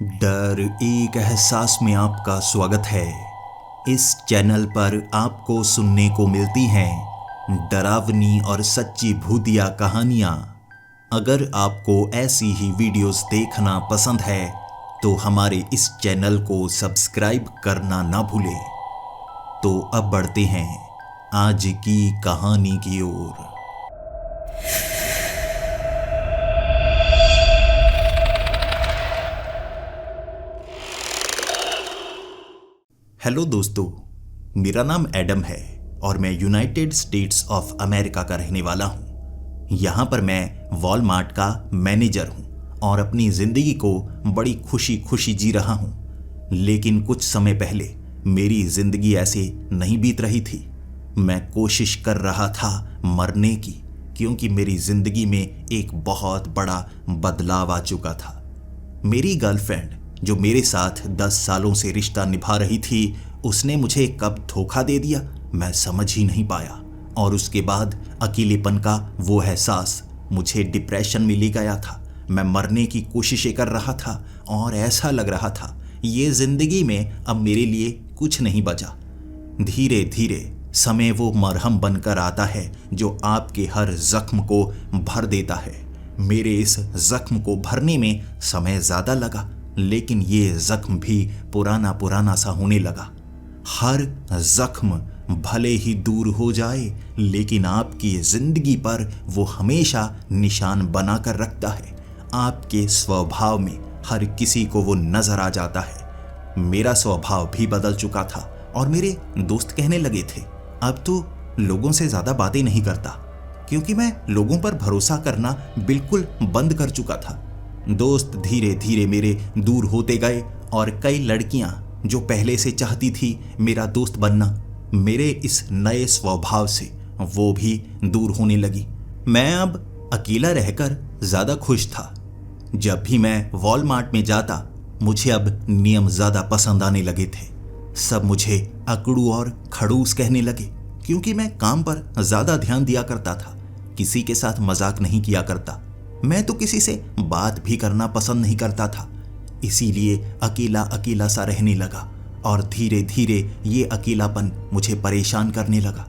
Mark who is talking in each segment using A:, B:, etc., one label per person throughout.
A: डर एक एहसास में आपका स्वागत है। इस चैनल पर आपको सुनने को मिलती हैं डरावनी और सच्ची भूतिया कहानियाँ। अगर आपको ऐसी ही वीडियोस देखना पसंद है तो हमारे इस चैनल को सब्सक्राइब करना ना भूलें। तो अब बढ़ते हैं आज की कहानी की ओर। हेलो दोस्तों, मेरा नाम एडम है और मैं यूनाइटेड स्टेट्स ऑफ अमेरिका का रहने वाला हूँ। यहाँ पर मैं वॉलमार्ट का मैनेजर हूँ और अपनी ज़िंदगी को बड़ी खुशी खुशी जी रहा हूँ। लेकिन कुछ समय पहले मेरी ज़िंदगी ऐसे नहीं बीत रही थी। मैं कोशिश कर रहा था मरने की, क्योंकि मेरी ज़िंदगी में एक बहुत बड़ा बदलाव आ चुका था। मेरी गर्लफ्रेंड जो मेरे साथ 10 सालों से रिश्ता निभा रही थी, उसने मुझे कब धोखा दे दिया मैं समझ ही नहीं पाया। और उसके बाद अकेलेपन का वो एहसास मुझे डिप्रेशन में ले गया था। मैं मरने की कोशिशें कर रहा था और ऐसा लग रहा था ये ज़िंदगी में अब मेरे लिए कुछ नहीं बचा। धीरे धीरे समय वो मरहम बनकर आता है जो आपके हर जख्म को भर देता है। मेरे इस जख्म को भरने में समय ज़्यादा लगा, लेकिन ये जख्म भी पुराना पुराना सा होने लगा। हर जख्म भले ही दूर हो जाए, लेकिन आपकी जिंदगी पर वो हमेशा निशान बनाकर रखता है। आपके स्वभाव में हर किसी को वो नजर आ जाता है। मेरा स्वभाव भी बदल चुका था और मेरे दोस्त कहने लगे थे, अब तो लोगों से ज्यादा बातें नहीं करता, क्योंकि मैं लोगों पर भरोसा करना बिल्कुल बंद कर चुका था। दोस्त धीरे धीरे मेरे दूर होते गए और कई लड़कियां जो पहले से चाहती थी मेरा दोस्त बनना, मेरे इस नए स्वभाव से वो भी दूर होने लगी। मैं अब अकेला रहकर ज़्यादा खुश था। जब भी मैं वॉलमार्ट में जाता, मुझे अब नियम ज़्यादा पसंद आने लगे थे। सब मुझे अकड़ू और खड़ूस कहने लगे, क्योंकि मैं काम पर ज़्यादा ध्यान दिया करता था। किसी के साथ मजाक नहीं किया करता। मैं तो किसी से बात भी करना पसंद नहीं करता था। इसीलिए अकेला अकेला सा रहने लगा और धीरे धीरे ये अकेलापन मुझे परेशान करने लगा।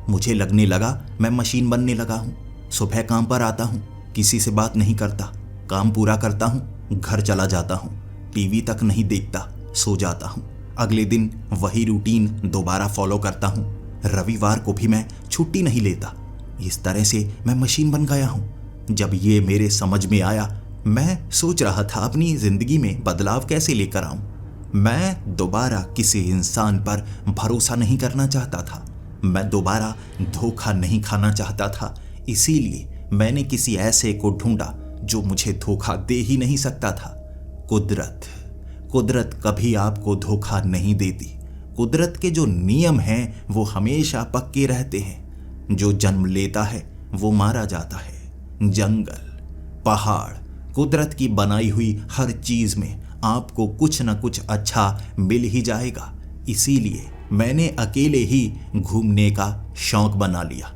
A: मुझे लगने लगा मैं मशीन बनने लगा हूँ। सुबह काम पर आता हूँ, किसी से बात नहीं करता, काम पूरा करता हूँ, घर चला जाता हूँ, टीवी तक नहीं देखता, सो जाता हूँ। अगले दिन वही रूटीन दोबारा फॉलो करता हूँ। रविवार को भी मैं छुट्टी नहीं लेता। इस तरह से मैं मशीन बन गया हूँ। जब ये मेरे समझ में आया, मैं सोच रहा था अपनी जिंदगी में बदलाव कैसे लेकर आऊं। मैं दोबारा किसी इंसान पर भरोसा नहीं करना चाहता था। मैं दोबारा धोखा नहीं खाना चाहता था। इसीलिए मैंने किसी ऐसे को ढूंढा जो मुझे धोखा दे ही नहीं सकता था। कुदरत कभी आपको धोखा नहीं देती। कुदरत के जो नियम हैं वो हमेशा पक्के रहते हैं। जो जन्म लेता है वो मारा जाता है। जंगल, पहाड़, कुदरत की बनाई हुई हर चीज में आपको कुछ न कुछ अच्छा मिल ही जाएगा। इसीलिए मैंने अकेले ही घूमने का शौक बना लिया।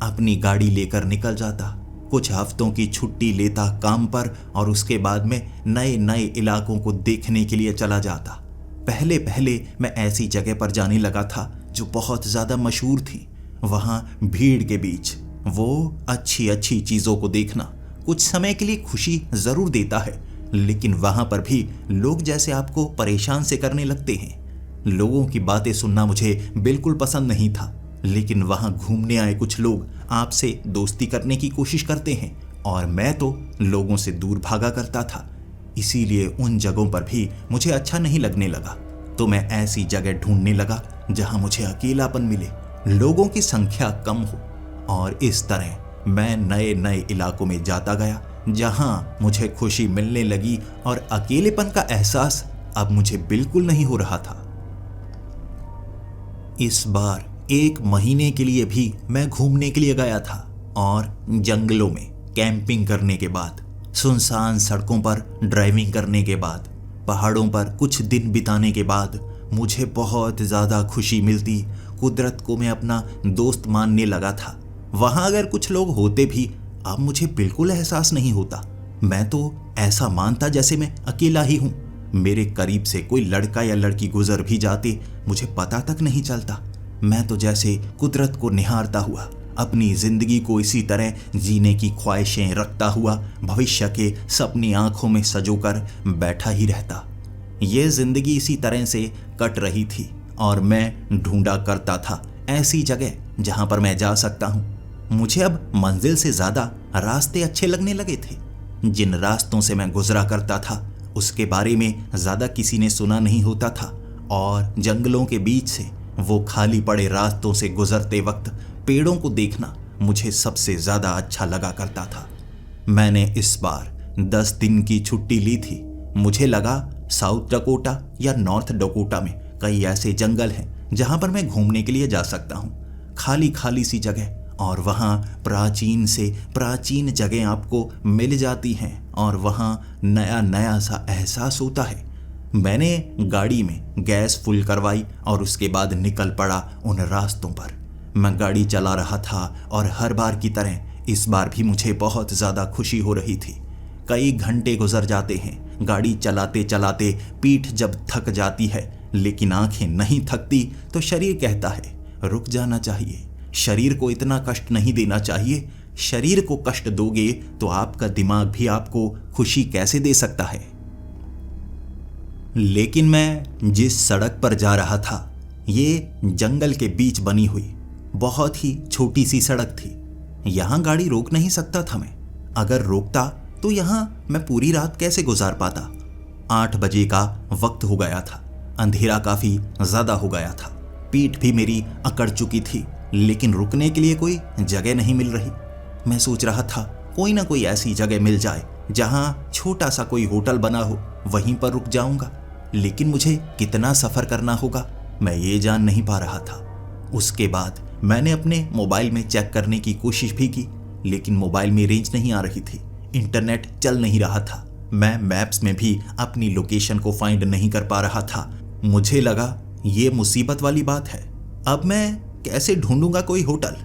A: अपनी गाड़ी लेकर निकल जाता, कुछ हफ्तों की छुट्टी लेता काम पर और उसके बाद में नए नए इलाकों को देखने के लिए चला जाता। पहले पहले मैं ऐसी जगह पर जाने लगा था जो बहुत ज़्यादा मशहूर थी। वहाँ भीड़ के बीच वो अच्छी अच्छी चीज़ों को देखना कुछ समय के लिए खुशी ज़रूर देता है, लेकिन वहाँ पर भी लोग जैसे आपको परेशान से करने लगते हैं। लोगों की बातें सुनना मुझे बिल्कुल पसंद नहीं था, लेकिन वहाँ घूमने आए कुछ लोग आपसे दोस्ती करने की कोशिश करते हैं और मैं तो लोगों से दूर भागा करता था। इसीलिए उन जगहों पर भी मुझे अच्छा नहीं लगने लगा। तो मैं ऐसी जगह ढूंढने लगा जहाँ मुझे अकेलापन मिले, लोगों की संख्या कम हो, और इस तरह मैं नए नए इलाकों में जाता गया जहां मुझे खुशी मिलने लगी और अकेलेपन का एहसास अब मुझे बिल्कुल नहीं हो रहा था। इस बार 1 महीने के लिए भी मैं घूमने के लिए गया था और जंगलों में कैंपिंग करने के बाद, सुनसान सड़कों पर ड्राइविंग करने के बाद, पहाड़ों पर कुछ दिन बिताने के बाद मुझे बहुत ज़्यादा खुशी मिलती। कुदरत को मैं अपना दोस्त मानने लगा था। वहाँ अगर कुछ लोग होते भी, अब मुझे बिल्कुल एहसास नहीं होता। मैं तो ऐसा मानता जैसे मैं अकेला ही हूँ। मेरे करीब से कोई लड़का या लड़की गुजर भी जाते मुझे पता तक नहीं चलता। मैं तो जैसे कुदरत को निहारता हुआ, अपनी जिंदगी को इसी तरह जीने की ख्वाहिशें रखता हुआ भविष्य के सपने आंखों में संजोकर बैठा ही रहता। ये जिंदगी इसी तरह से कट रही थी और मैं ढूंढा करता था ऐसी जगह जहां पर मैं जा सकता हूं। मुझे अब मंजिल से ज्यादा रास्ते अच्छे लगने लगे थे। जिन रास्तों से मैं गुजरा करता था उसके बारे में ज्यादा किसी ने सुना नहीं होता था, और जंगलों के बीच से वो खाली पड़े रास्तों से गुजरते वक्त पेड़ों को देखना मुझे सबसे ज्यादा अच्छा लगा करता था। मैंने इस बार 10 दिन की छुट्टी ली थी। मुझे लगा साउथ डकोटा या नॉर्थ डकोटा में कई ऐसे जंगल हैं जहां पर मैं घूमने के लिए जा सकता हूं। खाली खाली सी जगह, और वहाँ प्राचीन से प्राचीन जगह आपको मिल जाती हैं और वहाँ नया नया सा एहसास होता है। मैंने गाड़ी में गैस फुल करवाई और उसके बाद निकल पड़ा उन रास्तों पर। मैं गाड़ी चला रहा था और हर बार की तरह इस बार भी मुझे बहुत ज़्यादा खुशी हो रही थी। कई घंटे गुजर जाते हैं गाड़ी चलाते चलाते। पीठ जब थक जाती है लेकिन आंखें नहीं थकती तो शरीर कहता है रुक जाना चाहिए। शरीर को इतना कष्ट नहीं देना चाहिए। शरीर को कष्ट दोगे तो आपका दिमाग भी आपको खुशी कैसे दे सकता है। लेकिन मैं जिस सड़क पर जा रहा था ये जंगल के बीच बनी हुई बहुत ही छोटी सी सड़क थी। यहां गाड़ी रोक नहीं सकता था मैं। अगर रोकता तो यहां मैं पूरी रात कैसे गुजार पाता। 8 बजे का वक्त हो गया था। अंधेरा काफी ज्यादा हो गया था। पीठ भी मेरी अकड़ चुकी थी, लेकिन रुकने के लिए कोई जगह नहीं मिल रही। मैं सोच रहा था कोई ना कोई ऐसी जगह मिल जाए जहां छोटा सा कोई होटल बना हो, वहीं पर रुक जाऊंगा। लेकिन मुझे कितना सफर करना होगा मैं ये जान नहीं पा रहा था। उसके बाद मैंने अपने मोबाइल में चेक करने की कोशिश भी की, लेकिन मोबाइल में रेंज नहीं आ रही थी। इंटरनेट चल नहीं रहा था। मैं मैप्स में भी अपनी लोकेशन को फाइंड नहीं कर पा रहा था। मुझे लगा ये मुसीबत वाली बात है। अब मैं कैसे ढूंढूंगा कोई होटल।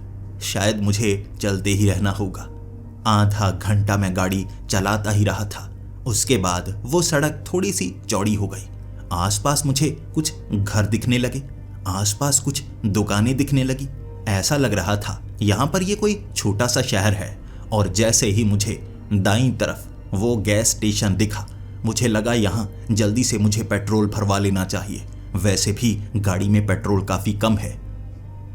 A: शायद मुझे चलते ही रहना होगा। आधा घंटा मैं गाड़ी चलाता ही रहा था। उसके बाद वो सड़क थोड़ी सी चौड़ी हो गई। आसपास मुझे कुछ घर दिखने लगे, आसपास कुछ दुकानें दिखने लगी। ऐसा लग रहा था यहाँ पर ये कोई छोटा सा शहर है। और जैसे ही मुझे दाईं तरफ वो गैस स्टेशन दिखा, मुझे लगा यहाँ जल्दी से मुझे पेट्रोल भरवा लेना चाहिए। वैसे भी गाड़ी में पेट्रोल काफ़ी कम है।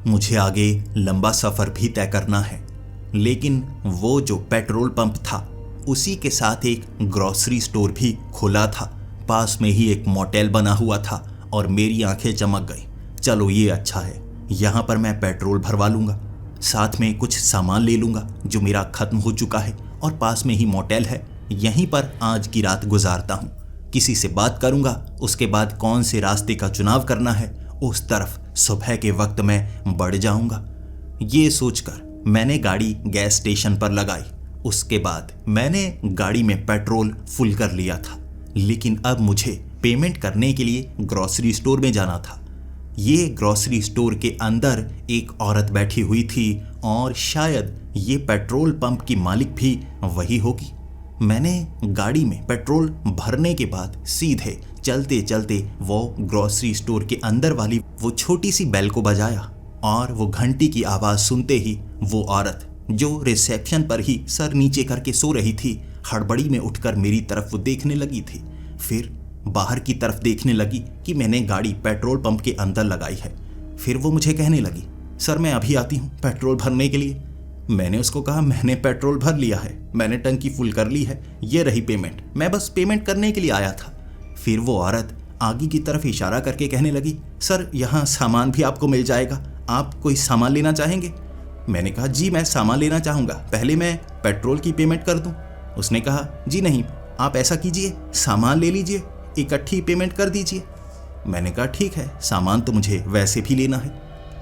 A: मुझे आगे लंबा सफ़र भी तय करना है। लेकिन वो जो पेट्रोल पंप था उसी के साथ एक ग्रॉसरी स्टोर भी खुला था। पास में ही एक मोटेल बना हुआ था और मेरी आंखें चमक गई। चलो ये अच्छा है, यहाँ पर मैं पेट्रोल भरवा लूँगा, साथ में कुछ सामान ले लूँगा जो मेरा ख़त्म हो चुका है, और पास में ही मोटेल है, यहीं पर आज की रात गुजारता हूँ। किसी से बात करूँगा, उसके बाद कौन से रास्ते का चुनाव करना है उस तरफ सुबह के वक्त मैं बढ़ जाऊँगा। ये सोचकर मैंने गाड़ी गैस स्टेशन पर लगाई। उसके बाद मैंने गाड़ी में पेट्रोल फुल कर लिया था। लेकिन अब मुझे पेमेंट करने के लिए ग्रॉसरी स्टोर में जाना था। ये ग्रॉसरी स्टोर के अंदर एक औरत बैठी हुई थी और शायद ये पेट्रोल पंप की मालिक भी वही होगी। मैंने गाड़ी में पेट्रोल भरने के बाद सीधे चलते चलते वो ग्रॉसरी स्टोर के अंदर वाली वो छोटी सी बेल को बजाया, और वो घंटी की आवाज़ सुनते ही वो औरत जो रिसेप्शन पर ही सर नीचे करके सो रही थी, हड़बड़ी में उठकर मेरी तरफ वो देखने लगी थी। फिर बाहर की तरफ देखने लगी कि मैंने गाड़ी पेट्रोल पंप के अंदर लगाई है। फिर वो मुझे कहने लगी, सर मैं अभी आती हूँ पेट्रोल भरने के लिए। मैंने उसको कहा, मैंने पेट्रोल भर लिया है, मैंने टंकी फुल कर ली है, ये रही पेमेंट, मैं बस पेमेंट करने के लिए आया था। फिर वो औरत आगे की तरफ इशारा करके कहने लगी, सर यहाँ सामान भी आपको मिल जाएगा, आप कोई सामान लेना चाहेंगे? मैंने कहा, जी मैं सामान लेना चाहूँगा, पहले मैं पेट्रोल की पेमेंट कर दूँ। उसने कहा, जी नहीं, आप ऐसा कीजिए, सामान ले लीजिए, इकट्ठी पेमेंट कर दीजिए। मैंने कहा, ठीक है, सामान तो मुझे वैसे भी लेना है।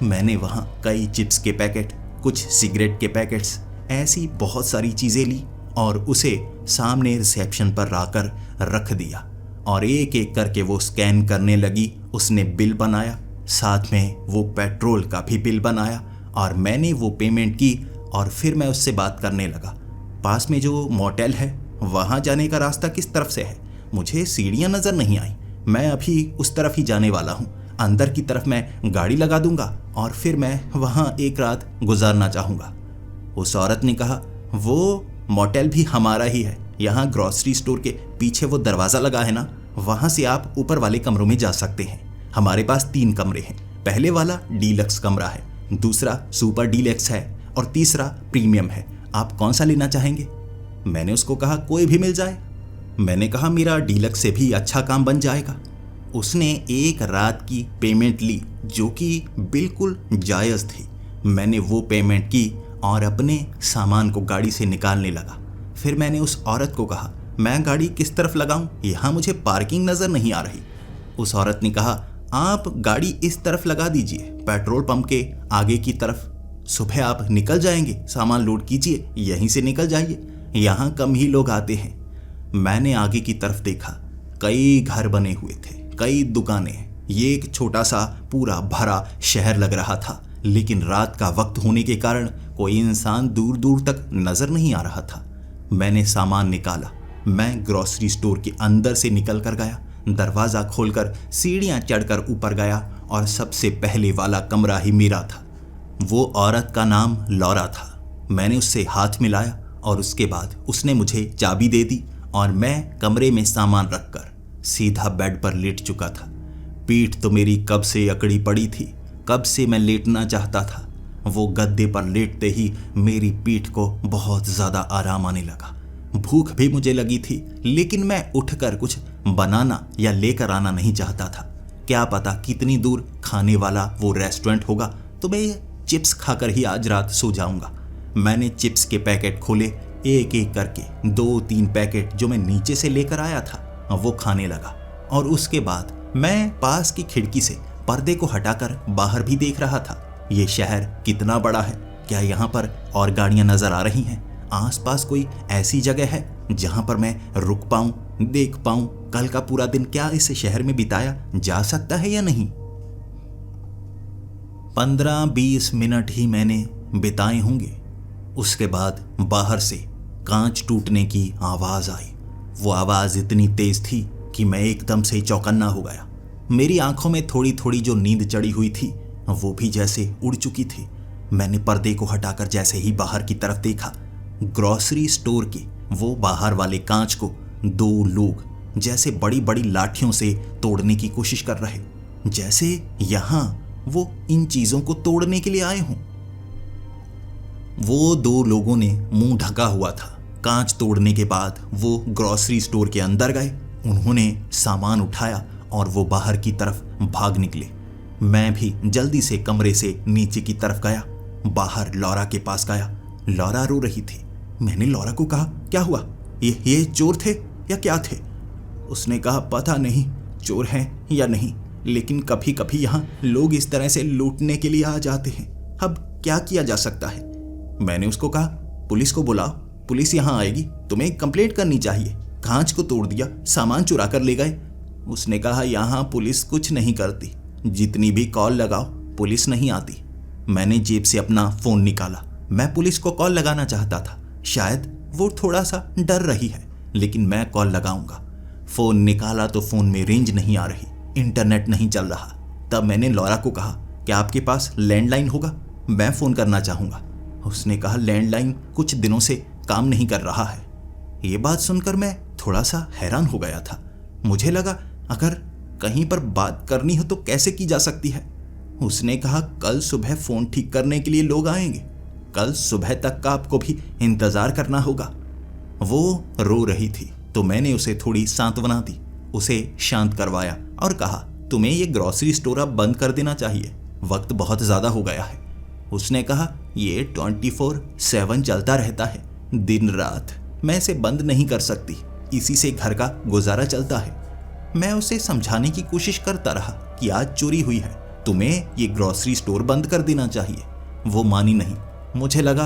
A: मैंने वहाँ कई चिप्स के पैकेट, कुछ सिगरेट के पैकेट्स, ऐसी बहुत सारी चीज़ें ली और उसे सामने रिसेप्शन पर लाकर रख दिया, और एक एक करके वो स्कैन करने लगी। उसने बिल बनाया, साथ में वो पेट्रोल का भी बिल बनाया, और मैंने वो पेमेंट की। और फिर मैं उससे बात करने लगा, पास में जो मोटेल है वहाँ जाने का रास्ता किस तरफ से है? मुझे सीढ़ियां नजर नहीं आई। मैं अभी उस तरफ ही जाने वाला हूँ। अंदर की तरफ मैं गाड़ी लगा दूंगा और फिर मैं वहां एक रात गुजारना चाहूंगा। उस औरत ने कहा, वो मोटेल भी हमारा ही है। यहाँ ग्रोसरी स्टोर के पीछे वो दरवाजा लगा है ना, वहां से आप ऊपर वाले कमरों में जा सकते हैं। हमारे पास 3 कमरे हैं। पहले वाला डीलक्स कमरा है, दूसरा सुपर डीलक्स है और तीसरा प्रीमियम है। आप कौन सा लेना चाहेंगे? मैंने उसको कहा, कोई भी मिल जाए। मैंने कहा, मेरा डीलक्स से भी अच्छा काम बन जाएगा। उसने एक रात की पेमेंट ली जो कि बिल्कुल जायज़ थी। मैंने वो पेमेंट की और अपने सामान को गाड़ी से निकालने लगा। फिर मैंने उस औरत को कहा, मैं गाड़ी किस तरफ लगाऊं? यहाँ मुझे पार्किंग नज़र नहीं आ रही। उस औरत ने कहा, आप गाड़ी इस तरफ लगा दीजिए, पेट्रोल पंप के आगे की तरफ। सुबह आप निकल जाएंगे, सामान लोड कीजिए, यहीं से निकल जाइए, यहाँ कम ही लोग आते हैं। मैंने आगे की तरफ देखा, कई घर बने हुए थे, कई दुकानें। ये एक छोटा सा पूरा भरा शहर लग रहा था, लेकिन रात का वक्त होने के कारण कोई इंसान दूर दूर तक नजर नहीं आ रहा था। मैंने सामान निकाला। मैं ग्रोसरी स्टोर के अंदर से निकल कर गया, दरवाज़ा खोलकर सीढ़ियाँ चढ़कर ऊपर गया और सबसे पहले वाला कमरा ही मेरा था। वो औरत का नाम लॉरा था। मैंने उससे हाथ मिलाया और उसके बाद उसने मुझे चाबी दे दी और मैं कमरे में सामान रखकर सीधा बेड पर लेट चुका था। पीठ तो मेरी कब से अकड़ी पड़ी थी, कब से मैं लेटना चाहता था। वो गद्दे पर लेटते ही मेरी पीठ को बहुत ज़्यादा आराम आने लगा। भूख भी मुझे लगी थी, लेकिन मैं उठकर कुछ बनाना या लेकर आना नहीं चाहता था। क्या पता कितनी दूर खाने वाला वो रेस्टोरेंट होगा, तो मैं ये चिप्स खाकर ही आज रात सो जाऊंगा। मैंने चिप्स के पैकेट खोले, एक एक करके 2-3 पैकेट जो मैं नीचे से लेकर आया था वो खाने लगा। और उसके बाद मैं पास की खिड़की से पर्दे को हटाकर बाहर भी देख रहा था। ये शहर कितना बड़ा है, क्या यहाँ पर और गाड़ियाँ नजर आ रही हैं? आसपास कोई ऐसी जगह है जहाँ पर मैं रुक पाऊँ, देख पाऊँ कल का पूरा दिन क्या इस शहर में बिताया जा सकता है या नहीं? 15-20 मिनट ही मैंने बिताए होंगे। उसके बाद बाहर से कांच टूटने की आवाज़ आई। वो आवाज़ इतनी तेज थी कि मैं एकदम से चौकन्ना हो गया। मेरी आंखों में थोड़ी थोड़ी जो नींद चढ़ी हुई थी वो भी जैसे उड़ चुकी थी। मैंने पर्दे को हटाकर जैसे ही बाहर की तरफ देखा, ग्रोसरी स्टोर के वो बाहर वाले कांच को 2 लोग जैसे बड़ी बड़ी लाठियों से तोड़ने की कोशिश कर रहे, जैसे यहाँ वो इन चीज़ों को तोड़ने के लिए आए हों। वो 2 लोगों ने मुंह ढका हुआ था। कांच तोड़ने के बाद वो ग्रोसरी स्टोर के अंदर गए, उन्होंने सामान उठाया और वो बाहर की तरफ भाग निकले। मैं भी जल्दी से कमरे से नीचे की तरफ गया, बाहर लॉरा के पास गया। लॉरा रो रही थी। मैंने लॉरा को कहा, क्या हुआ? ये चोर थे या क्या थे? उसने कहा, पता नहीं चोर हैं या नहीं, लेकिन कभी कभी यहाँ लोग इस तरह से लूटने के लिए आ जाते हैं। अब क्या किया जा सकता है? मैंने उसको कहा, पुलिस को बुलाओ, पुलिस यहाँ आएगी, तुम्हें कंप्लेंट करनी चाहिए। कांच को तोड़ दिया, सामान चुरा कर ले गए। उसने कहा, यहाँ पुलिस कुछ नहीं करती, जितनी भी कॉल लगाओ पुलिस नहीं आती। मैंने जेब से अपना फ़ोन निकाला। मैं पुलिस को कॉल लगाना चाहता था, शायद वो थोड़ा सा डर रही है, लेकिन मैं कॉल लगाऊंगा। फ़ोन निकाला तो फ़ोन में रेंज नहीं आ रही, इंटरनेट नहीं चल रहा। तब मैंने लॉरा को कहा, क्या आपके पास लैंडलाइन होगा? मैं फ़ोन करना चाहूँगा। उसने कहा, लैंडलाइन कुछ दिनों से काम नहीं कर रहा है। ये बात सुनकर मैं थोड़ा सा हैरान हो गया था। मुझे लगा अगर कहीं पर बात करनी हो तो कैसे की जा सकती है। उसने कहा, कल सुबह फ़ोन ठीक करने के लिए लोग आएंगे, कल सुबह तक का आपको भी इंतज़ार करना होगा। वो रो रही थी तो मैंने उसे थोड़ी सांत्वना दी, उसे शांत करवाया और कहा, तुम्हें ये ग्रोसरी स्टोर अब बंद कर देना चाहिए, वक्त बहुत ज़्यादा हो गया है। उसने कहा, ये 24/7 चलता रहता है, दिन रात, मैं इसे बंद नहीं कर सकती, इसी से घर का गुजारा चलता है। मैं उसे समझाने की कोशिश करता रहा कि आज चोरी हुई है, तुम्हें ये ग्रोसरी स्टोर बंद कर देना चाहिए। वो मानी नहीं। मुझे लगा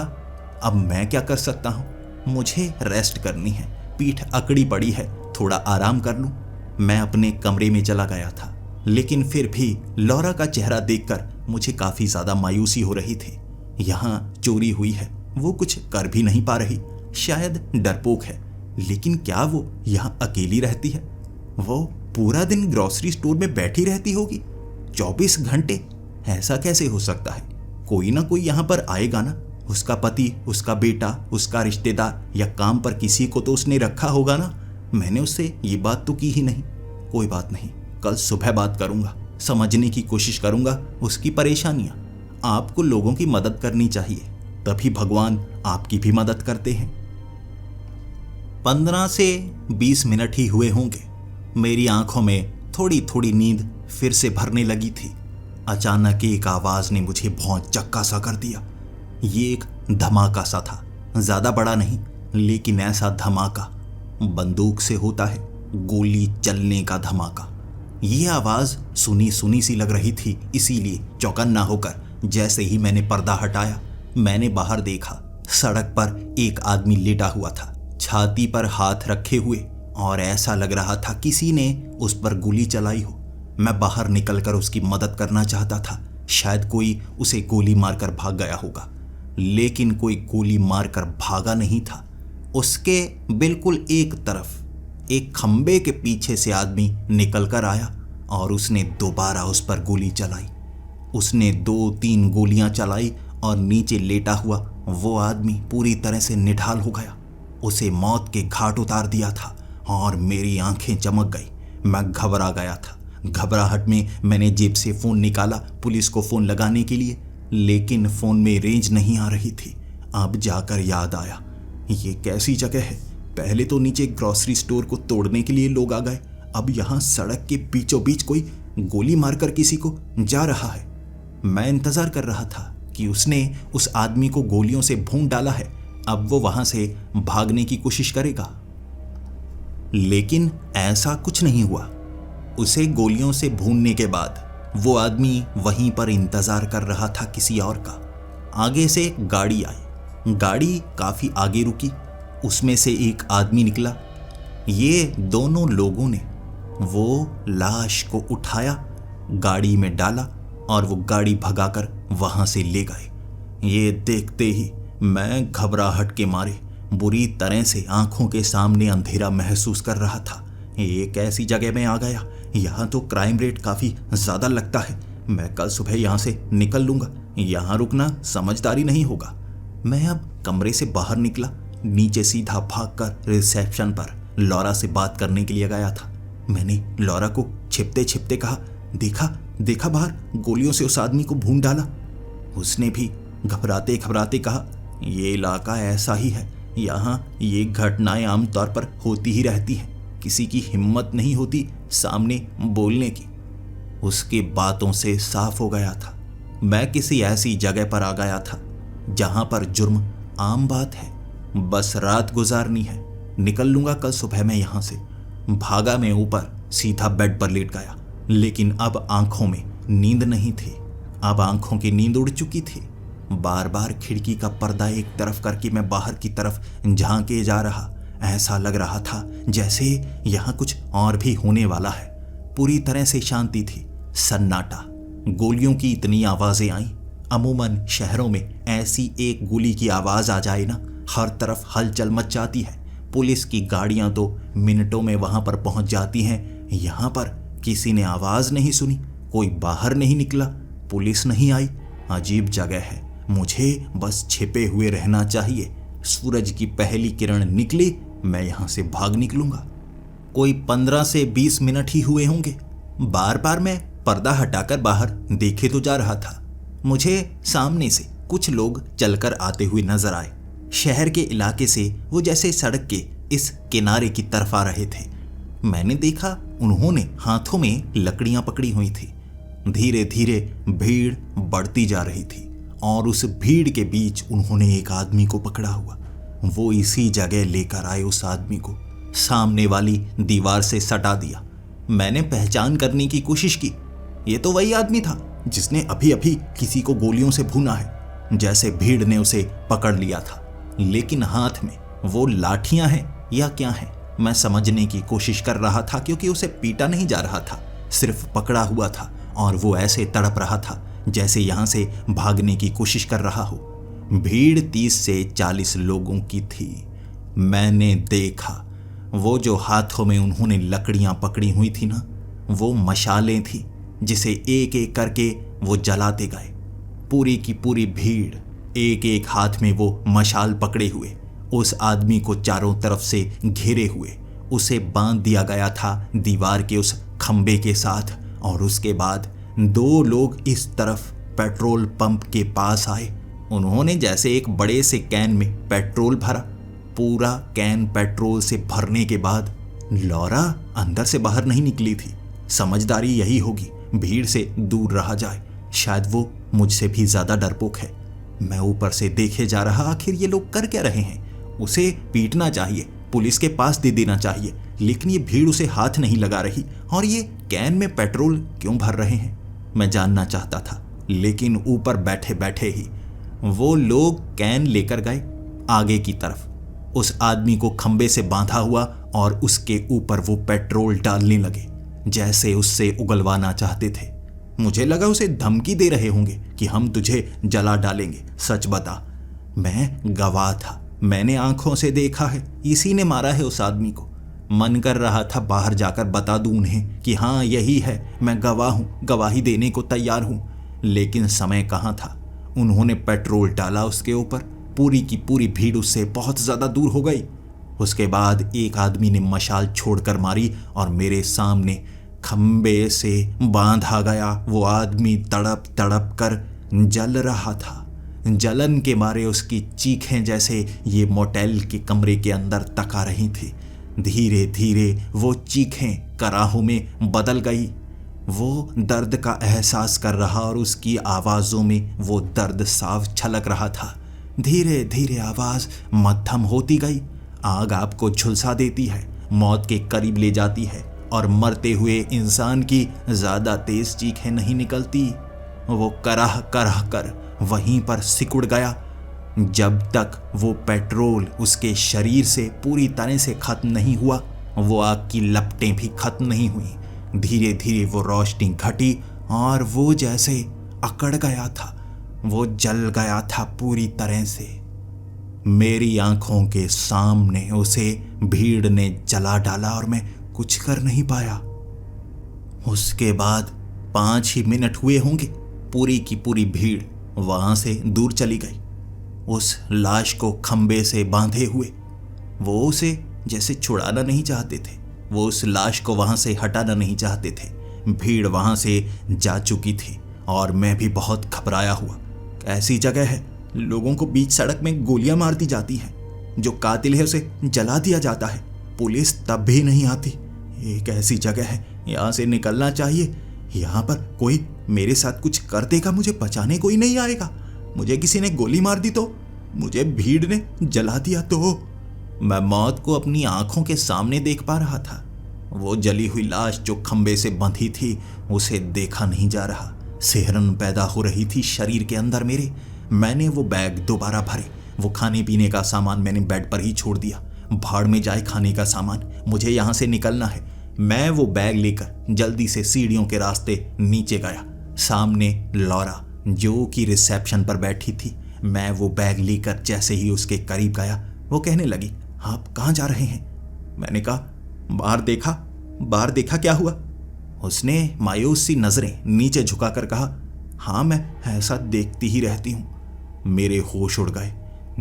A: अब मैं क्या कर सकता हूँ, मुझे रेस्ट करनी है, पीठ अकड़ी पड़ी है, थोड़ा आराम कर लूँ। मैं अपने कमरे में चला गया था, लेकिन फिर भी लॉरा का चेहरा देखकर मुझे काफ़ी ज़्यादा मायूसी हो रही थी। यहाँ चोरी हुई है, वो कुछ कर भी नहीं पा रही, शायद डरपोक है, लेकिन क्या वो यहाँ अकेली रहती है? वो पूरा दिन ग्रोसरी स्टोर में बैठी रहती होगी 24 घंटे। ऐसा कैसे हो सकता है? कोई ना कोई यहाँ पर आएगा ना। उसका पति, उसका बेटा, उसका रिश्तेदार या काम पर किसी को तो उसने रखा होगा ना। मैंने उससे ये बात तो की ही नहीं। कोई बात नहीं, कल सुबह बात करूंगा, समझने की कोशिश करूंगा उसकी परेशानियां। आपको लोगों की मदद करनी चाहिए, तभी भगवान आपकी भी मदद करते हैं। 15 से 20 मिनट ही हुए होंगे। मेरी आंखों में थोड़ी थोड़ी नींद फिर से भरने लगी थी। अचानक एक आवाज ने मुझे भौंचक्का सा कर दिया। ये एक धमाका सा था, ज्यादा बड़ा नहीं, लेकिन ऐसा धमाका बंदूक से होता है, गोली चलने का धमाका। ये आवाज सुनी सुनी सी लग रही थी, इसीलिए चौकन्ना होकर जैसे ही मैंने पर्दा हटाया, मैंने बाहर देखा। सड़क पर एक आदमी लेटा हुआ था, छाती पर हाथ रखे हुए, और ऐसा लग रहा था किसी ने उस पर गोली चलाई हो। मैं बाहर निकलकर उसकी मदद करना चाहता था। शायद कोई उसे गोली मारकर भाग गया होगा, लेकिन कोई गोली मारकर भागा नहीं था। उसके बिल्कुल एक तरफ एक खंबे के पीछे से आदमी निकलकर आया और उसने दोबारा उस पर गोली चलाई। उसने 2-3 गोलियां चलाई और नीचे लेटा हुआ वो आदमी पूरी तरह से निढाल हो गया। उसे मौत के घाट उतार दिया था और मेरी आंखें चमक गई। मैं घबरा गया था। घबराहट में मैंने जेब से फोन निकाला पुलिस को फोन लगाने के लिए, लेकिन फोन में रेंज नहीं आ रही थी। अब जाकर याद आया, ये कैसी जगह है? पहले तो नीचे ग्रोसरी स्टोर को तोड़ने के लिए लोग आ गए, अब यहाँ सड़क के बीचों बीच कोई गोली मारकर किसी को जा रहा है। मैं इंतजार कर रहा था कि उसने उस आदमी को गोलियों से भून डाला है, अब वो वहां से भागने की कोशिश करेगा। लेकिन ऐसा कुछ नहीं हुआ। उसे गोलियों से भूनने के बाद वो आदमी वहीं पर इंतजार कर रहा था किसी और का। आगे से एक गाड़ी आई, गाड़ी काफी आगे रुकी, उसमें से एक आदमी निकला। ये दोनों लोगों ने वो लाश को उठाया, गाड़ी में डाला और वो गाड़ी भगाकर वहां से ले गए। ये देखते ही मैं घबराहट के मारे बुरी तरह से आंखों के सामने अंधेरा महसूस कर रहा था। एक ऐसी जगह में आ गया, यहाँ तो क्राइम रेट काफी ज्यादा लगता है। मैं कल सुबह यहाँ से निकल लूंगा, यहाँ रुकना समझदारी नहीं होगा। मैं अब कमरे से बाहर निकला, नीचे सीधा भागकर रिसेप्शन पर लौरा से बात करने के लिए गया था। मैंने लौरा को छिपते छिपते कहा, देखा देखा बाहर गोलियों से उस आदमी को भून डाला। उसने भी घबराते घबराते कहा, ये इलाका ऐसा ही है, यहाँ ये घटनाएं आमतौर पर होती ही रहती हैं, किसी की हिम्मत नहीं होती सामने बोलने की। उसकी बातों से साफ हो गया था मैं किसी ऐसी जगह पर आ गया था जहां पर जुर्म आम बात है, बस रात गुजारनी है। निकल लूंगा कल सुबह मैं यहाँ से। भागा मैं ऊपर, सीधा बेड पर लेट गया, लेकिन अब आंखों में नींद नहीं थी। अब आंखों की नींद उड़ चुकी थी। बार बार खिड़की का पर्दा एक तरफ करके मैं बाहर की तरफ झांके जा रहा। ऐसा लग रहा था जैसे यहाँ कुछ और भी होने वाला है। पूरी तरह से शांति थी, सन्नाटा। गोलियों की इतनी आवाजें आईं। अमूमन शहरों में ऐसी एक गोली की आवाज आ जाए ना, हर तरफ हलचल मच जाती है। पुलिस की गाड़ियां तो मिनटों में वहां पर पहुंच जाती हैं। यहाँ पर किसी ने आवाज नहीं सुनी, कोई बाहर नहीं निकला, पुलिस नहीं आई। अजीब जगह है, मुझे बस छिपे हुए रहना चाहिए। सूरज की पहली किरण निकली, मैं यहां से भाग निकलूंगा। कोई 15 से 20 मिनट ही हुए होंगे। बार बार मैं पर्दा हटाकर बाहर देखे तो जा रहा था। मुझे सामने से कुछ लोग चलकर आते हुए नजर आए। शहर के इलाके से वो जैसे सड़क के इस किनारे की तरफ आ रहे थे। मैंने देखा उन्होंने हाथों में लकड़ियां पकड़ी हुई थी। धीरे धीरे भीड़ बढ़ती जा रही थी और उस भीड़ के बीच उन्होंने एक आदमी को पकड़ा हुआ। वो इसी जगह लेकर आए उस आदमी को, सामने वाली दीवार से सटा दिया। मैंने पहचान करने की कोशिश की। ये तो वही आदमी था जिसने अभी अभी किसी को गोलियों से भूना है। जैसे भीड़ ने उसे पकड़ लिया था, लेकिन हाथ में वो लाठियां हैं या क्या हैं, मैं समझने की कोशिश कर रहा था, क्योंकि उसे पीटा नहीं जा रहा था, सिर्फ पकड़ा हुआ था और वो ऐसे तड़प रहा था जैसे यहां से भागने की कोशिश कर रहा हो। भीड़ 30 से 40 लोगों की थी। मैंने देखा वो जो हाथों में उन्होंने लकड़ियां पकड़ी हुई थी ना, वो मशालें थी जिसे एक एक करके वो जलाते गए। पूरी की पूरी भीड़ एक एक हाथ में वो मशाल पकड़े हुए उस आदमी को चारों तरफ से घेरे हुए उसे बांध दिया गया था दीवार के उस खंबे के साथ। और उसके बाद 2 लोग इस तरफ पेट्रोल पंप के पास आए। उन्होंने जैसे एक बड़े से कैन में पेट्रोल भरा। पूरा कैन पेट्रोल से भरने के बाद लौरा अंदर से बाहर नहीं निकली थी। समझदारी यही होगी, भीड़ से दूर रहा जाए। शायद वो मुझसे भी ज्यादा डरपोक है। मैं ऊपर से देखे जा रहा, आखिर ये लोग कर क्या रहे हैं। उसे पीटना चाहिए, पुलिस के पास दे देना चाहिए, लेकिन ये भीड़ उसे हाथ नहीं लगा रही। और ये कैन में पेट्रोल क्यों भर रहे हैं, मैं जानना चाहता था। लेकिन ऊपर बैठे बैठे ही वो लोग कैन लेकर गए आगे की तरफ। उस आदमी को खंबे से बांधा हुआ और उसके ऊपर वो पेट्रोल डालने लगे, जैसे उससे उगलवाना चाहते थे। मुझे लगा उसे धमकी दे रहे होंगे कि हम तुझे जला डालेंगे। सच बता, मैं गवाह था, मैंने आंखों से देखा है, इसी ने मारा है उस आदमी को। मन कर रहा था बाहर जाकर बता दूं उन्हें कि हाँ यही है, मैं गवाह हूं, गवाही देने को तैयार हूं। लेकिन समय कहाँ था। उन्होंने पेट्रोल डाला उसके ऊपर, पूरी की पूरी भीड़ उससे बहुत ज्यादा दूर हो गई। उसके बाद एक आदमी ने मशाल छोड़कर मारी और मेरे सामने खंबे से बांधा गया वो आदमी तड़प तड़प कर जल रहा था। जलन के मारे उसकी चीखें जैसे ये मोटेल के कमरे के अंदर तक आ रही थी। धीरे धीरे वो चीखें कराहों में बदल गई। वो दर्द का एहसास कर रहा और उसकी आवाज़ों में वो दर्द साफ छलक रहा था। धीरे धीरे आवाज़ मध्यम होती गई। आग आपको झुलसा देती है, मौत के करीब ले जाती है और मरते हुए इंसान की ज़्यादा तेज चीखें नहीं निकलती। वो कराह कराह कर वहीं पर सिकुड़ गया जब तक वो पेट्रोल उसके शरीर से पूरी तरह से खत्म नहीं हुआ। वो आग की लपटें भी खत्म नहीं हुई। धीरे धीरे वो रोशनी घटी और वो जैसे अकड़ गया था, वो जल गया था पूरी तरह से। मेरी आंखों के सामने उसे भीड़ ने जला डाला और मैं कुछ कर नहीं पाया। उसके बाद 5 ही मिनट हुए होंगे, पूरी की पूरी भीड़ वहां से दूर चली गई। उस लाश को खंबे से बांधे हुए वो उसे जैसे छुड़ाना नहीं चाहते थे, वो उस लाश को वहां से हटाना नहीं चाहते थे। भीड़ वहां से जा चुकी थी और मैं भी बहुत घबराया हुआ। ऐसी जगह है, लोगों को बीच सड़क में गोलियां मार दी जाती हैं, जो कातिल है उसे जला दिया जाता है, पुलिस तब भी नहीं आती। एक ऐसी जगह है, यहाँ से निकलना चाहिए। यहाँ पर कोई मेरे साथ कुछ कर देगा, मुझे बचाने कोई नहीं आएगा। मुझे किसी ने गोली मार दी तो, मुझे भीड़ ने जला दिया तो। मैं मौत को अपनी आंखों के सामने देख पा रहा था। वो जली हुई लाश जो खंबे से बंधी थी, उसे देखा नहीं जा रहा। सिहरन पैदा हो रही थी शरीर के अंदर मेरे। मैंने वो बैग दोबारा भरे। वो खाने पीने का सामान मैंने बेड पर ही छोड़ दिया। भाड़ में जाए खाने का सामान, मुझे यहाँ से निकलना है। मैं वो बैग लेकर जल्दी से सीढ़ियों के रास्ते नीचे गया। सामने लौरा जो कि रिसेप्शन पर बैठी थी। मैं वो बैग लेकर जैसे ही उसके करीब गया, वो कहने लगी, आप कहाँ जा रहे हैं? मैंने कहा, बाहर देखा क्या हुआ? उसने मायूस सी नजरें नीचे झुकाकर कहा, हाँ मैं ऐसा देखती ही रहती हूँ। मेरे होश उड़ गए।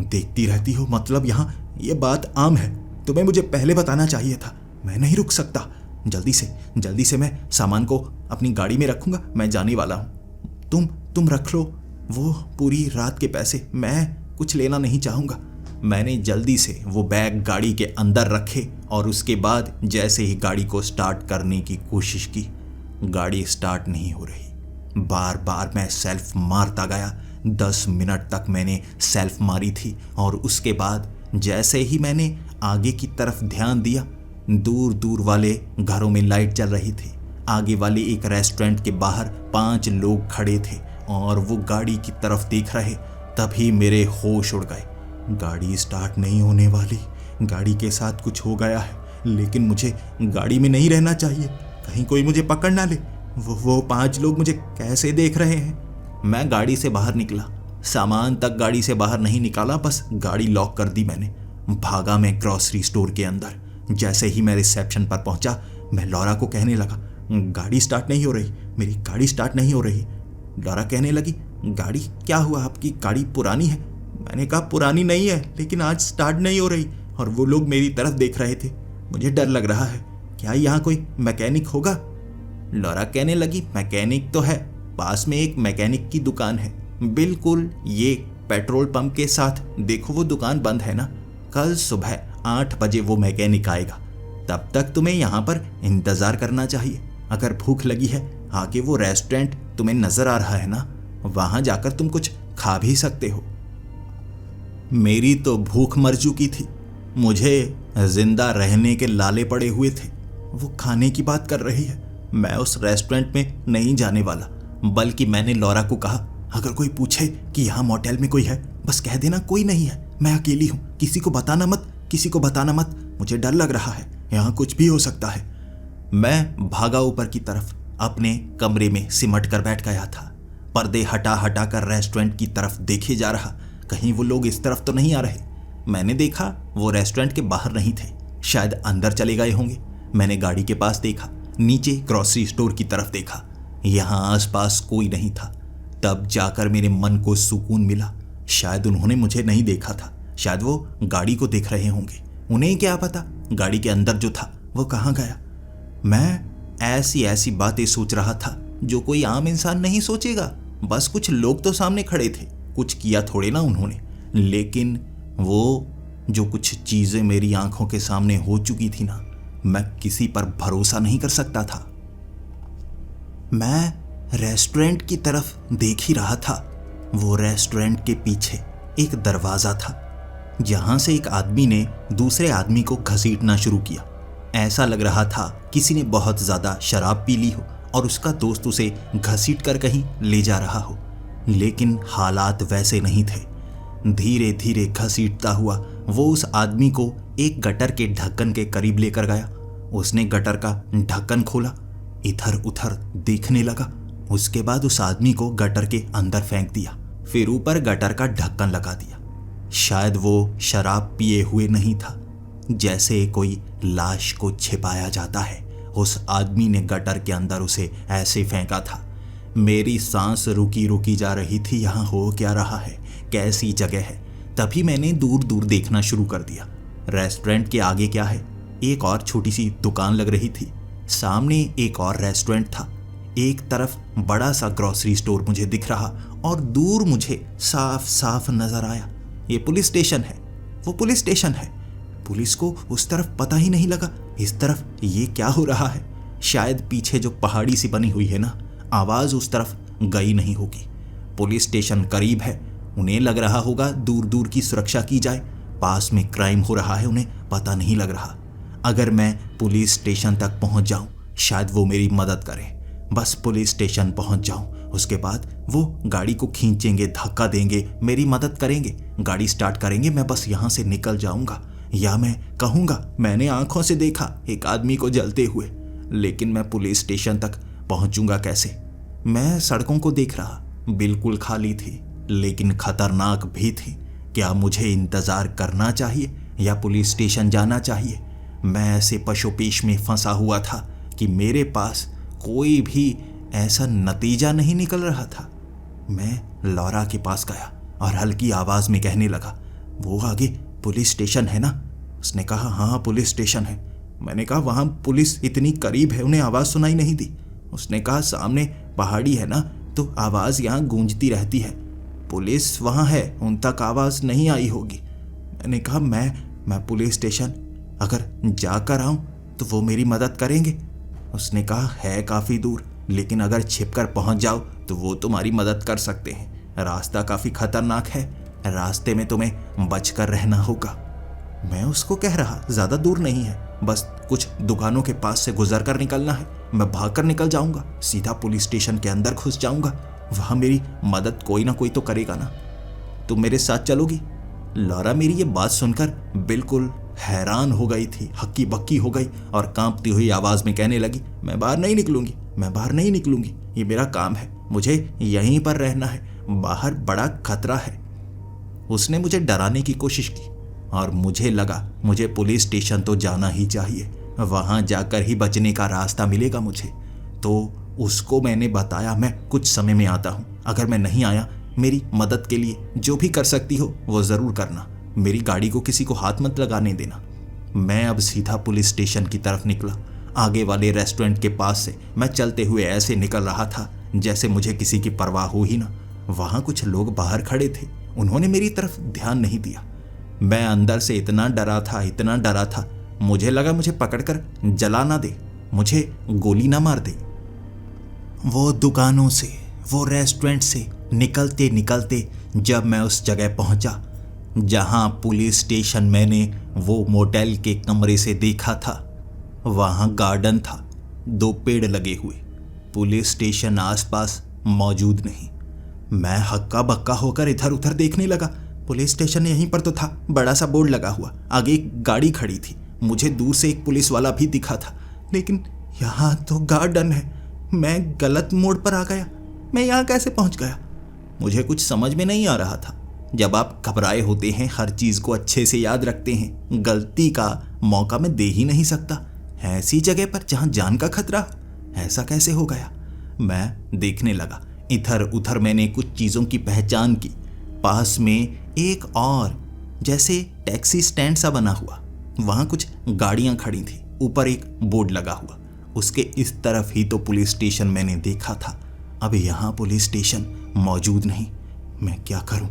A: देखती रहती हो मतलब यहाँ ये बात आम है? तुम्हें मुझे पहले बताना चाहिए था। मैं नहीं रुक सकता। जल्दी से मैं सामान को अपनी गाड़ी में रखूंगा, मैं जाने वाला हूँ। तुम रख लो वो पूरी रात के पैसे, मैं कुछ लेना नहीं चाहूँगा। मैंने जल्दी से वो बैग गाड़ी के अंदर रखे और उसके बाद जैसे ही गाड़ी को स्टार्ट करने की कोशिश की, गाड़ी स्टार्ट नहीं हो रही। बार बार मैं सेल्फ मारता गया। 10 मिनट तक मैंने सेल्फ मारी थी और उसके बाद जैसे ही मैंने आगे की तरफ ध्यान दिया, दूर दूर वाले घरों में लाइट जल रही थी। आगे वाले एक रेस्टोरेंट के बाहर 5 लोग खड़े थे और वो गाड़ी की तरफ देख रहे। तभी मेरे होश उड़ गए। गाड़ी स्टार्ट नहीं होने वाली, गाड़ी के साथ कुछ हो गया है। लेकिन मुझे गाड़ी में नहीं रहना चाहिए, कहीं कोई मुझे पकड़ ना ले। वो 5 लोग मुझे कैसे देख रहे हैं। मैं गाड़ी से बाहर निकला। सामान तक गाड़ी से बाहर नहीं निकाला, बस गाड़ी लॉक कर दी मैंने। भागा मैं ग्रॉसरी स्टोर के अंदर। जैसे ही मैं रिसेप्शन पर पहुंचा, मैं लॉरा को कहने लगा, गाड़ी स्टार्ट नहीं हो रही, मेरी गाड़ी स्टार्ट नहीं हो रही। लॉरा कहने लगी, गाड़ी क्या हुआ, आपकी गाड़ी पुरानी है। मैंने कहा पुरानी नहीं है, लेकिन आज स्टार्ट नहीं हो रही। और वो लोग मेरी तरफ देख रहे थे। मुझे डर लग रहा है, क्या यहाँ कोई मैकेनिक होगा। लॉरा कहने लगी, मैकेनिक तो है, पास में एक मैकेनिक की दुकान है, बिल्कुल ये पेट्रोल पंप के साथ, देखो वो दुकान बंद है ना। कल सुबह 8 बजे वो मैकेनिक आएगा, तब तक तुम्हें यहाँ पर इंतजार करना चाहिए। अगर भूख लगी है, आगे वो रेस्टोरेंट तुम्हें नजर आ रहा है ना, वहां जाकर तुम कुछ खा भी सकते हो। मेरी तो भूख मर चुकी थी, मुझे जिंदा रहने के लाले पड़े हुए थे। वो खाने की बात कर रही है, मैं उस रेस्टोरेंट में नहीं जाने वाला। बल्कि मैंने लॉरा को कहा, अगर कोई पूछे कि यहाँ मोटेल में कोई है, बस कह देना कोई नहीं है, मैं अकेली हूँ, किसी को बताना मत, किसी को बताना मत, मुझे डर लग रहा है, यहाँ कुछ भी हो सकता है। मैं भागा ऊपर की तरफ, अपने कमरे में सिमट कर बैठ गया था। पर्दे हटा हटा कर रेस्टोरेंट की तरफ देखे जा रहा, कहीं वो लोग इस तरफ तो नहीं आ रहे। मैंने देखा वो रेस्टोरेंट के बाहर नहीं थे, शायद अंदर चले गए होंगे। मैंने गाड़ी के पास देखा, नीचे ग्रोसरी स्टोर की तरफ देखा, यहाँ आसपास कोई नहीं था। तब जाकर मेरे मन को सुकून मिला। शायद उन्होंने मुझे नहीं देखा था, शायद वो गाड़ी को देख रहे होंगे। उन्हें क्या पता गाड़ी के अंदर जो था वो कहाँ गया। मैं ऐसी ऐसी बातें सोच रहा था जो कोई आम इंसान नहीं सोचेगा। बस कुछ लोग तो सामने खड़े थे, कुछ किया थोड़े ना उन्होंने, लेकिन वो जो कुछ चीजें मेरी आंखों के सामने हो चुकी थी ना, मैं किसी पर भरोसा नहीं कर सकता था। मैं रेस्टोरेंट की तरफ देख ही रहा था। वो रेस्टोरेंट के पीछे एक दरवाजा था, जहां से एक आदमी ने दूसरे आदमी को घसीटना शुरू किया। ऐसा लग रहा था किसी ने बहुत ज्यादा शराब पी ली हो और उसका दोस्त उसे घसीट कर कहीं ले जा रहा हो, लेकिन हालात वैसे नहीं थे। धीरे धीरे घसीटता हुआ वो उस आदमी को एक गटर के ढक्कन के करीब लेकर गया। उसने गटर का ढक्कन खोला, इधर उधर देखने लगा। उसके बाद उस आदमी को गटर के अंदर फेंक दिया, फिर ऊपर गटर का ढक्कन लगा दिया। शायद वो शराब पिए हुए नहीं था, जैसे कोई लाश को छिपाया जाता है, उस आदमी ने गटर के अंदर उसे ऐसे फेंका था। मेरी सांस रुकी रुकी जा रही थी, यहाँ हो क्या रहा है, कैसी जगह है। तभी मैंने दूर दूर देखना शुरू कर दिया। रेस्टोरेंट के आगे क्या है, एक और छोटी सी दुकान लग रही थी, सामने एक और रेस्टोरेंट था, एक तरफ बड़ा सा ग्रोसरी स्टोर मुझे दिख रहा और दूर मुझे साफ साफ नजर आया ये पुलिस स्टेशन है। वो पुलिस स्टेशन है। पुलिस को उस तरफ पता ही नहीं लगा, इस तरफ ये क्या हो रहा है। शायद पीछे जो पहाड़ी सी बनी हुई है ना, आवाज उस तरफ गई नहीं होगी। पुलिस स्टेशन करीब है, उन्हें लग रहा होगा दूर दूर की सुरक्षा की जाए। पास में क्राइम हो रहा है, उन्हें पता नहीं लग रहा। अगर मैं पुलिस स्टेशन तक पहुंच जाऊं, शायद वो मेरी मदद करें। बस पुलिस स्टेशन पहुंच जाऊं, उसके बाद वो गाड़ी को खींचेंगे, धक्का देंगे, मेरी मदद करेंगे, गाड़ी स्टार्ट करेंगे, मैं बस यहाँ से निकल जाऊंगा। या मैं कहूँगा मैंने आंखों से देखा एक आदमी को जलते हुए, लेकिन मैं पुलिस स्टेशन तक पहुंचूंगा कैसे। मैं सड़कों को देख रहा, बिल्कुल खाली थी, लेकिन खतरनाक भी थी। क्या मुझे इंतजार करना चाहिए या पुलिस स्टेशन जाना चाहिए। मैं ऐसे पशुपेश में फंसा हुआ था कि मेरे पास कोई भी ऐसा नतीजा नहीं निकल रहा था। मैं लॉरा के पास गया और हल्की आवाज में कहने लगा, वो आगे पुलिस स्टेशन है ना। उसने कहा, हाँ पुलिस स्टेशन है। मैंने कहा, वहां पुलिस इतनी करीब है, उन्हें आवाज सुनाई नहीं दी। उसने कहा, सामने पहाड़ी है ना, तो आवाज यहाँ गूंजती रहती है, पुलिस वहां है, उन तक आवाज नहीं आई होगी। मैंने कहा, मैं पुलिस स्टेशन अगर जाकर आऊं तो वो मेरी मदद करेंगे। उसने कहा, है काफी दूर, लेकिन अगर छिपकर पहुंच जाओ तो वो तुम्हारी मदद कर सकते हैं। रास्ता काफी खतरनाक है, रास्ते में तुम्हें बचकर रहना होगा। मैं उसको कह रहा, ज्यादा दूर नहीं है, बस कुछ दुकानों के पास से गुजर कर निकलना है, मैं भागकर निकल जाऊंगा, सीधा पुलिस स्टेशन के अंदर घुस जाऊंगा, वहां मेरी मदद कोई ना कोई तो करेगा ना। तुम मेरे साथ चलोगी। लॉरा मेरी ये बात सुनकर बिल्कुल हैरान हो गई थी, हक्की बक्की हो गई और कांपती हुई आवाज में कहने लगी, मैं बाहर नहीं निकलूंगी, मैं बाहर नहीं निकलूंगी, ये मेरा काम है, मुझे यहीं पर रहना है, बाहर बड़ा खतरा है। उसने मुझे डराने की कोशिश की, और मुझे लगा मुझे पुलिस स्टेशन तो जाना ही चाहिए, वहाँ जाकर ही बचने का रास्ता मिलेगा मुझे। तो उसको मैंने बताया मैं कुछ समय में आता हूँ, अगर मैं नहीं आया मेरी मदद के लिए जो भी कर सकती हो वो ज़रूर करना, मेरी गाड़ी को किसी को हाथ मत लगाने देना। मैं अब सीधा पुलिस स्टेशन की तरफ निकला। आगे वाले रेस्टोरेंट के पास से मैं चलते हुए ऐसे निकल रहा था जैसे मुझे किसी की परवाह हो ही ना। वहाँ कुछ लोग बाहर खड़े थे, उन्होंने मेरी तरफ ध्यान नहीं दिया। मैं अंदर से इतना डरा था, मुझे लगा मुझे पकड़कर जला ना दे, मुझे गोली ना मार दे। वो दुकानों से, वो रेस्टोरेंट से निकलते निकलते जब मैं उस जगह पहुंचा जहां पुलिस स्टेशन मैंने वो मोटेल के कमरे से देखा था, वहां गार्डन था, 2 पेड़ लगे हुए, पुलिस स्टेशन आसपास मौजूद नहीं। मैं हक्का बक्का होकर इधर उधर देखने लगा। पुलिस स्टेशन यहीं पर तो था, बड़ा सा बोर्ड लगा हुआ, आगे एक गाड़ी खड़ी थी, मुझे दूर से एक पुलिस वाला भी दिखा था, लेकिन यहाँ तो गार्डन है। मैं गलत मोड़ पर आ गया, मैं यहाँ कैसे पहुँच गया? मुझे कुछ समझ में नहीं आ रहा था। जब आप घबराए होते हैं, हर चीज़ को अच्छे से याद रखते हैं, गलती का मौका मैं दे ही नहीं सकता। ऐसी जगह पर जहाँ जान का खतरा, ऐसा कैसे हो गया? मैं देखने लगा इधर उधर, मैंने कुछ चीज़ों की पहचान की। पास में एक और जैसे टैक्सी स्टैंड सा बना हुआ, वहाँ कुछ गाड़ियाँ खड़ी थी, ऊपर एक बोर्ड लगा हुआ, उसके इस तरफ ही तो पुलिस स्टेशन मैंने देखा था। अब यहाँ पुलिस स्टेशन मौजूद नहीं, मैं क्या करूँ?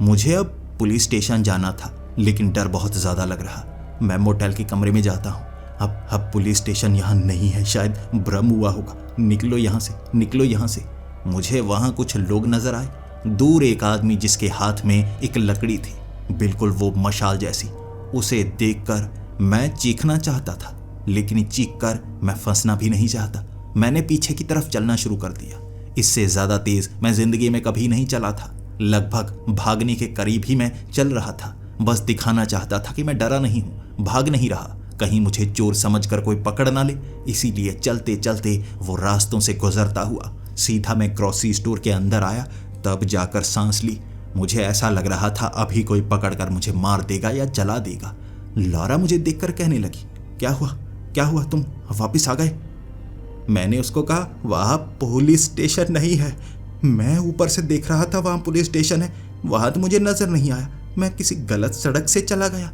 A: मुझे अब पुलिस स्टेशन जाना था, लेकिन डर बहुत ज़्यादा लग रहा। मैं मोटेल के कमरे में जाता हूँ। अब पुलिस स्टेशन यहाँ नहीं है, शायद भ्रम हुआ होगा। निकलो यहाँ से, निकलो यहाँ से। मुझे वहाँ कुछ लोग नजर आए, दूर एक आदमी जिसके हाथ में एक लकड़ी थी, बिल्कुल वो मशाल जैसी। उसे देखकर मैं चीखना चाहता था, लेकिन चीखकर मैं फंसना भी नहीं चाहता। मैंने पीछे की तरफ चलना शुरू कर दिया। इससे ज़्यादा तेज़ मैं ज़िंदगी में कभी नहीं चला था। लगभग भागने के करीब ही मैं चल रहा था, बस दिखाना चाहता था कि मैं डरा नहीं हूँ, भाग नहीं रहा, कहीं मुझे चोर समझकर कोई पकड़ ना ले। इसीलिए चलते चलते वो रास्तों से गुजरता हुआ सीधा मैं ग्रोसरी स्टोर के अंदर आया, तब जाकर सांस ली। मुझे ऐसा लग रहा था अभी कोई पकड़कर मुझे मार देगा या जला देगा। लॉरा मुझे देखकर कहने लगी, क्या हुआ, तुम वापस आ गए? मैंने उसको कहा, वहाँ पुलिस स्टेशन नहीं है। मैं ऊपर से देख रहा था वहाँ पुलिस स्टेशन है, वहाँ तो मुझे नजर नहीं आया, मैं किसी गलत सड़क से चला गया।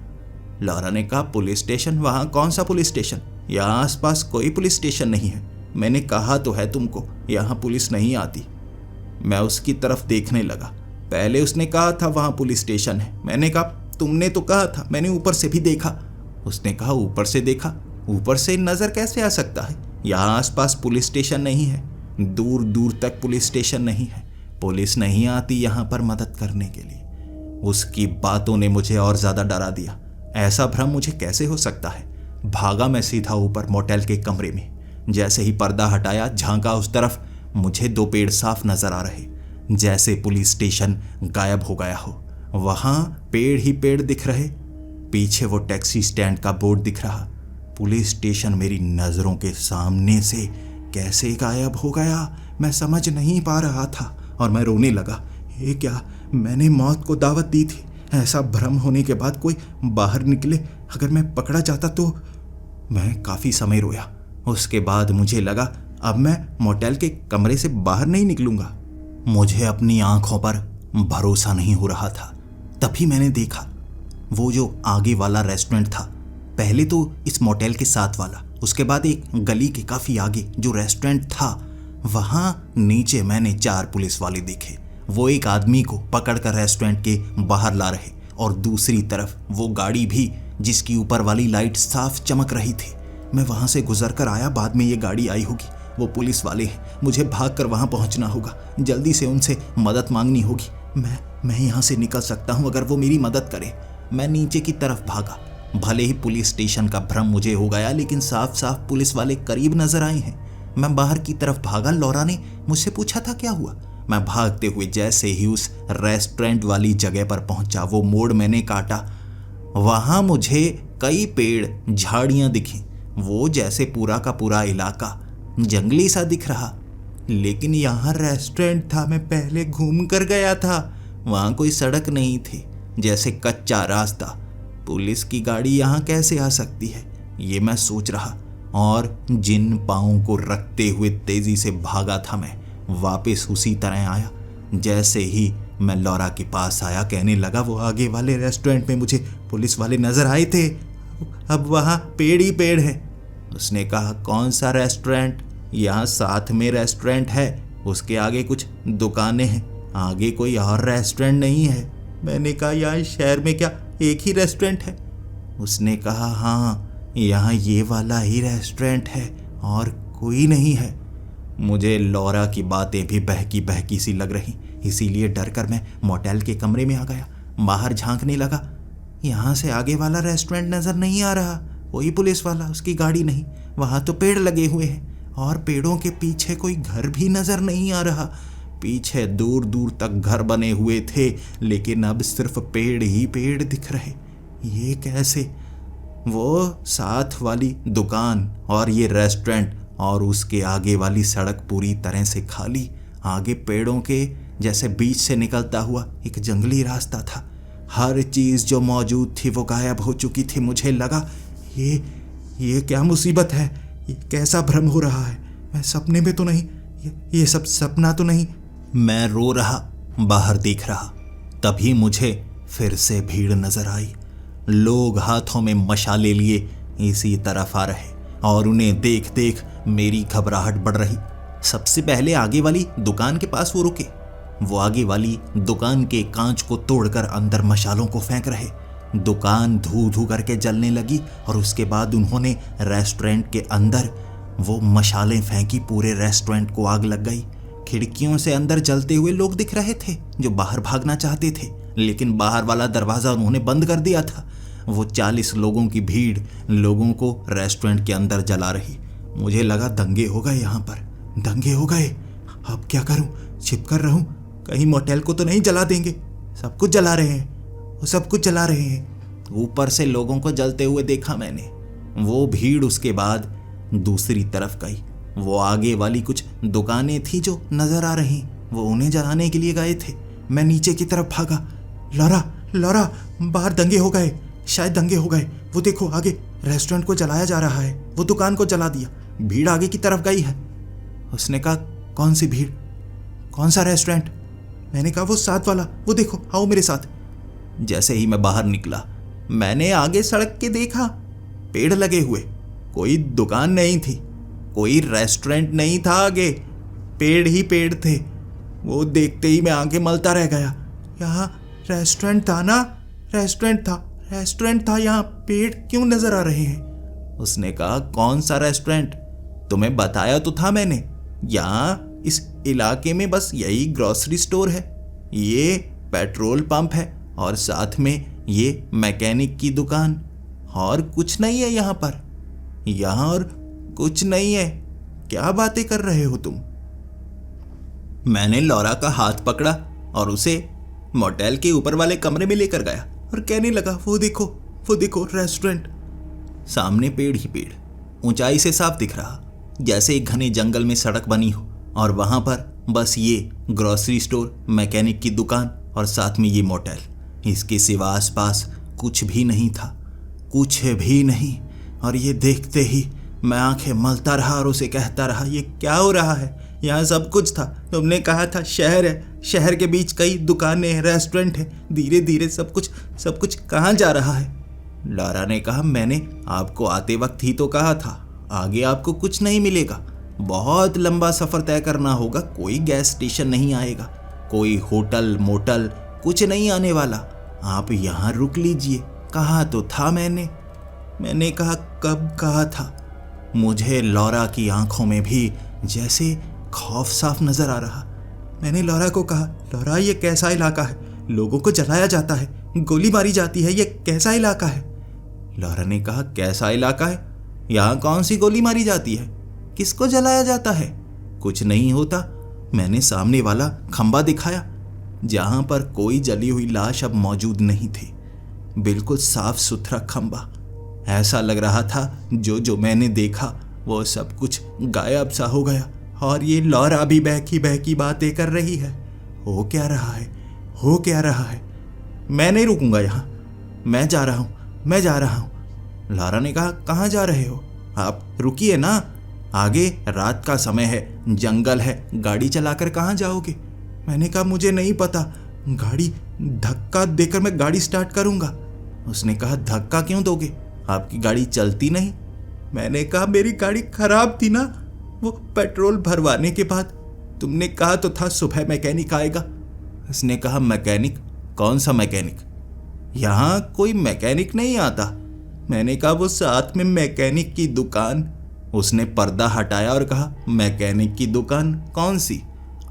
A: लॉरा ने कहा, पुलिस स्टेशन? वहाँ कौन सा पुलिस स्टेशन? यहाँ आसपास कोई पुलिस स्टेशन नहीं है। मैंने कहा तो है तुमको, यहाँ पुलिस नहीं आती। मैं उसकी तरफ देखने लगा। पहले उसने कहा था वहाँ पुलिस स्टेशन है। मैंने कहा, तुमने तो कहा था, मैंने ऊपर से भी देखा। उसने कहा, ऊपर से देखा? ऊपर से नज़र कैसे आ सकता है? यहाँ आसपास पुलिस स्टेशन नहीं है, दूर दूर तक पुलिस स्टेशन नहीं है, पुलिस नहीं आती यहाँ पर मदद करने के लिए। उसकी बातों ने मुझे और ज़्यादा डरा दिया। ऐसा भ्रम मुझे कैसे हो सकता है? भागा मैं सीधा ऊपर मोटेल के कमरे में। जैसे ही पर्दा हटाया, झांका उस तरफ, मुझे 2 पेड़ साफ नजर आ रहे, जैसे पुलिस स्टेशन गायब हो गया हो। वहाँ पेड़ ही पेड़ दिख रहे, पीछे वो टैक्सी स्टैंड का बोर्ड दिख रहा। पुलिस स्टेशन मेरी नज़रों के सामने से कैसे गायब हो गया, मैं समझ नहीं पा रहा था और मैं रोने लगा। ये क्या, मैंने मौत को दावत दी थी? ऐसा भ्रम होने के बाद कोई बाहर निकले, अगर मैं पकड़ा जाता तो? मैं काफ़ी समय रोया। उसके बाद मुझे लगा अब मैं मोटेल के कमरे से बाहर नहीं निकलूंगा। मुझे अपनी आंखों पर भरोसा नहीं हो रहा था। तभी मैंने देखा वो जो आगे वाला रेस्टोरेंट था, पहले तो इस मोटेल के साथ वाला, उसके बाद एक गली के काफ़ी आगे जो रेस्टोरेंट था, वहाँ नीचे मैंने 4 पुलिस वाले देखे। वो एक आदमी को पकड़कर रेस्टोरेंट के बाहर ला रहे और दूसरी तरफ वो गाड़ी भी जिसकी ऊपर वाली लाइट साफ चमक रही थी। मैं वहाँ से गुजर कर आया, बाद में ये गाड़ी आई होगी। वो पुलिस वाले हैं, मुझे भागकर वहाँ पहुँचना होगा, जल्दी से उनसे मदद मांगनी होगी। मैं यहाँ से निकल सकता हूँ अगर वो मेरी मदद करे। मैं नीचे की तरफ भागा। भले ही पुलिस स्टेशन का भ्रम मुझे हो गया, लेकिन साफ साफ पुलिस वाले करीब नजर आए हैं। मैं बाहर की तरफ भागा। लॉरा ने मुझसे पूछा था क्या हुआ। मैं भागते हुए जैसे ही उस रेस्टोरेंट वाली जगह पर पहुंचा, वो मोड़ मैंने काटा, वहां मुझे कई पेड़, झाड़ियां दिखी। वो जैसे पूरा का पूरा इलाका जंगली सा दिख रहा, लेकिन यहाँ रेस्टोरेंट था। मैं पहले घूम कर गया था, वहाँ कोई सड़क नहीं थी, जैसे कच्चा रास्ता। पुलिस की गाड़ी यहाँ कैसे आ सकती है, ये मैं सोच रहा और जिन पाँवों को रखते हुए तेजी से भागा था मैं वापस उसी तरह आया। जैसे ही मैं लौरा के पास आया कहने लगा, वो आगे वाले रेस्टोरेंट में मुझे पुलिस वाले नजर आए थे, अब वहाँ पेड़ ही पेड़ है। उसने कहा, कौन सा रेस्टोरेंट? यहाँ साथ में रेस्टोरेंट है, उसके आगे कुछ दुकानें हैं, आगे कोई और रेस्टोरेंट नहीं है। मैंने कहा, यहाँ शहर में क्या एक ही रेस्टोरेंट है? उसने कहा, हाँ यहाँ ये वाला ही रेस्टोरेंट है और कोई नहीं है। मुझे लौरा की बातें भी बहकी बहकी सी लग रही, इसीलिए डर कर मैं मोटेल के कमरे में आ गया। बाहर झांकने लगा, यहाँ से आगे वाला रेस्टोरेंट नज़र नहीं आ रहा, वही पुलिस वाला, उसकी गाड़ी नहीं। वहाँ तो पेड़ लगे हुए हैं और पेड़ों के पीछे कोई घर भी नज़र नहीं आ रहा। पीछे दूर दूर तक घर बने हुए थे, लेकिन अब सिर्फ पेड़ ही पेड़ दिख रहे। ये कैसे? वो साथ वाली दुकान और ये रेस्टोरेंट और उसके आगे वाली सड़क पूरी तरह से खाली। आगे पेड़ों के जैसे बीच से निकलता हुआ एक जंगली रास्ता था। हर चीज़ जो मौजूद थी वो गायब हो चुकी थी। मुझे लगा, ये क्या मुसीबत है? ये कैसा भ्रम हो रहा है? मैं सपने में तो नहीं, ये सब सपना तो नहीं? मैं रो रहा, बाहर देख रहा। तभी मुझे फिर से भीड़ नजर आई। लोग हाथों में मशाले लिए इसी तरफ आ रहे और उन्हें देख देख मेरी घबराहट बढ़ रही। सबसे पहले आगे वाली दुकान के पास वो रुके। वो आगे वाली दुकान के कांच को तोड़कर अंदर मशालों को फेंक रहे। दुकान धू धू करके जलने लगी और उसके बाद उन्होंने रेस्टोरेंट के अंदर वो मशालें फेंकी। पूरे रेस्टोरेंट को आग लग गई। खिड़कियों से अंदर जलते हुए लोग दिख रहे थे जो बाहर भागना चाहते थे, लेकिन बाहर वाला दरवाज़ा उन्होंने बंद कर दिया था। वो 40 लोगों की भीड़ लोगों को रेस्टोरेंट के अंदर जला रही। मुझे लगा दंगे हो गए, यहाँ पर दंगे हो गए। अब क्या करूं? छिप कर रहूं? कहीं मोटेल को तो नहीं जला देंगे? सब कुछ जला रहे हैं, वो सब कुछ जला रहे हैं। ऊपर से लोगों को जलते हुए देखा मैंने। वो भीड़ उसके बाद दूसरी तरफ गई। वो आगे वाली कुछ दुकानें थी जो नजर आ रही, वो उन्हें जलाने के लिए गए थे। मैं नीचे की तरफ भागा। लौरा, बाहर दंगे हो गए, शायद दंगे हो गए। वो देखो आगे रेस्टोरेंट को जलाया जा रहा है, वो दुकान को जला दिया। भीड़ आगे की तरफ गई है। उसने कहा, कौन सी भीड़? कौन सा रेस्टोरेंट? मैंने कहा, वो साथ वाला, वो देखो, आओ मेरे साथ। जैसे ही मैं बाहर निकला, मैंने आगे सड़क के देखा, पेड़ लगे हुए, कोई दुकान नहीं थी, कोई रेस्टोरेंट नहीं था। आगे पेड़ ही पेड़ थे। वो देखते ही मैं आंखें मलता रह गया। यहाँ रेस्टोरेंट था ना? रेस्टोरेंट था, यहाँ पेड़ क्यों नजर आ रहे हैं? उसने कहा, कौन सा रेस्टोरेंट? तुम्हें बताया तो था मैंने, यहाँ इस इलाके में बस यही ग्रोसरी स्टोर है, ये पेट्रोल पंप है और साथ में ये मैकेनिक की दुकान, और कुछ नहीं है यहाँ पर। यहाँ और कुछ नहीं है। क्या बातें कर रहे हो तुम? मैंने लौरा का हाथ पकड़ा और उसे मोटेल के ऊपर वाले कमरे में लेकर गया और कहने लगा, वो देखो रेस्टोरेंट। सामने पेड़ ही पेड़, ऊंचाई से साफ दिख रहा, जैसे एक घने जंगल में सड़क बनी हो, और वहां पर बस ये ग्रोसरी स्टोर, मैकेनिक की दुकान और साथ में ये मोटेल। इसके सिवा आसपास कुछ भी नहीं था, कुछ भी नहीं। और ये देखते ही मैं आंखें मलता रहा और उसे कहता रहा, ये क्या हो रहा है? यहाँ सब कुछ था, तुमने कहा था शहर है, शहर के बीच कई दुकानें हैं, रेस्टोरेंट है, धीरे धीरे सब कुछ कहाँ जा रहा है? लौरा ने कहा, मैंने आपको आते वक्त ही तो कहा था, आगे आपको कुछ नहीं मिलेगा, बहुत लंबा सफ़र तय करना होगा, कोई गैस स्टेशन नहीं आएगा, कोई होटल मोटल कुछ नहीं आने वाला, आप यहाँ रुक लीजिए। कहा तो था मैंने कहा, कब कहा था? मुझे लौरा की आंखों में भी जैसे खौफ साफ नजर आ रहा। मैंने लौरा को कहा, लौरा ये कैसा इलाका है? लोगों को जलाया जाता है, गोली मारी जाती है, ये कैसा इलाका है? लौरा ने कहा, कैसा इलाका है? यहाँ कौन सी गोली मारी जाती है? किसको जलाया जाता है? कुछ नहीं होता। मैंने सामने वाला खंबा दिखाया जहां पर कोई जली हुई लाश अब मौजूद नहीं थी, बिल्कुल साफ सुथरा खंबा। ऐसा लग रहा था जो मैंने देखा वो सब कुछ गायब सा हो गया। और ये लौरा भी बहकी बातें कर रही है। हो क्या रहा है? मैं नहीं रुकूंगा यहाँ, मैं जा रहा हूँ, मैं जा रहा हूँ। लॉरा ने कहा, कहाँ जा रहे हो? आप रुकिए ना, आगे रात का समय है, जंगल है, गाड़ी चलाकर कहाँ जाओगे? मैंने कहा, मुझे नहीं पता, गाड़ी धक्का देकर मैं गाड़ी स्टार्ट करूँगा। उसने कहा, धक्का क्यों दोगे? आपकी गाड़ी चलती नहीं? मैंने कहा, मेरी गाड़ी खराब थी ना, वो पेट्रोल भरवाने के बाद। तुमने कहा तो था सुबह मैकेनिक आएगा। उसने कहा, मैकेनिक? कौन सा मैकेनिक? यहाँ कोई मैकेनिक नहीं आता। मैंने कहा, वो साथ में मैकेनिक की दुकान। उसने पर्दा हटाया और कहा, मैकेनिक की दुकान कौन सी?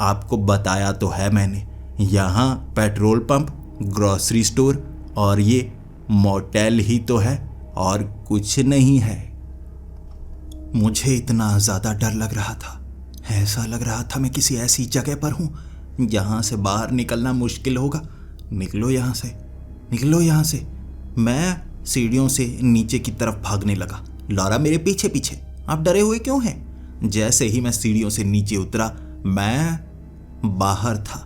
A: आपको बताया तो है मैंने, यहाँ पेट्रोल पंप, ग्रोसरी स्टोर और ये मोटेल ही तो है, और कुछ नहीं है। मुझे इतना ज़्यादा डर लग रहा था, ऐसा लग रहा था मैं किसी ऐसी जगह पर हूँ जहाँ से बाहर निकलना मुश्किल होगा। निकलो यहाँ से, निकलो यहाँ से। मैं सीढ़ियों से नीचे की तरफ भागने लगा। लॉरा मेरे पीछे पीछे। आप डरे हुए क्यों हैं? जैसे ही मैं सीढ़ियों से नीचे उतरा, मैं बाहर था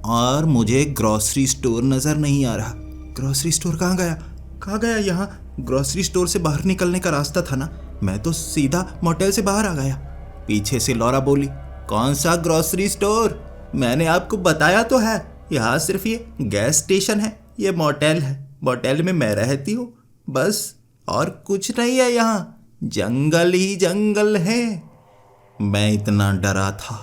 A: और मुझे ग्रोसरी स्टोर नज़र नहीं आ रहा। ग्रोसरी स्टोर कहाँ गया? कहाँ गया? यहाँ ग्रोसरी स्टोर से बाहर निकलने का रास्ता था ना, मैं तो सीधा मोटेल से बाहर आ गया। पीछे से लॉरा बोली, कौन सा ग्रोसरी स्टोर? मैंने आपको बताया तो है, यहाँ सिर्फ ये गैस स्टेशन है, ये मोटेल है, मोटेल में मैं रहती हूँ बस, और कुछ नहीं है यहाँ, जंगल ही जंगल है। मैं इतना डरा था,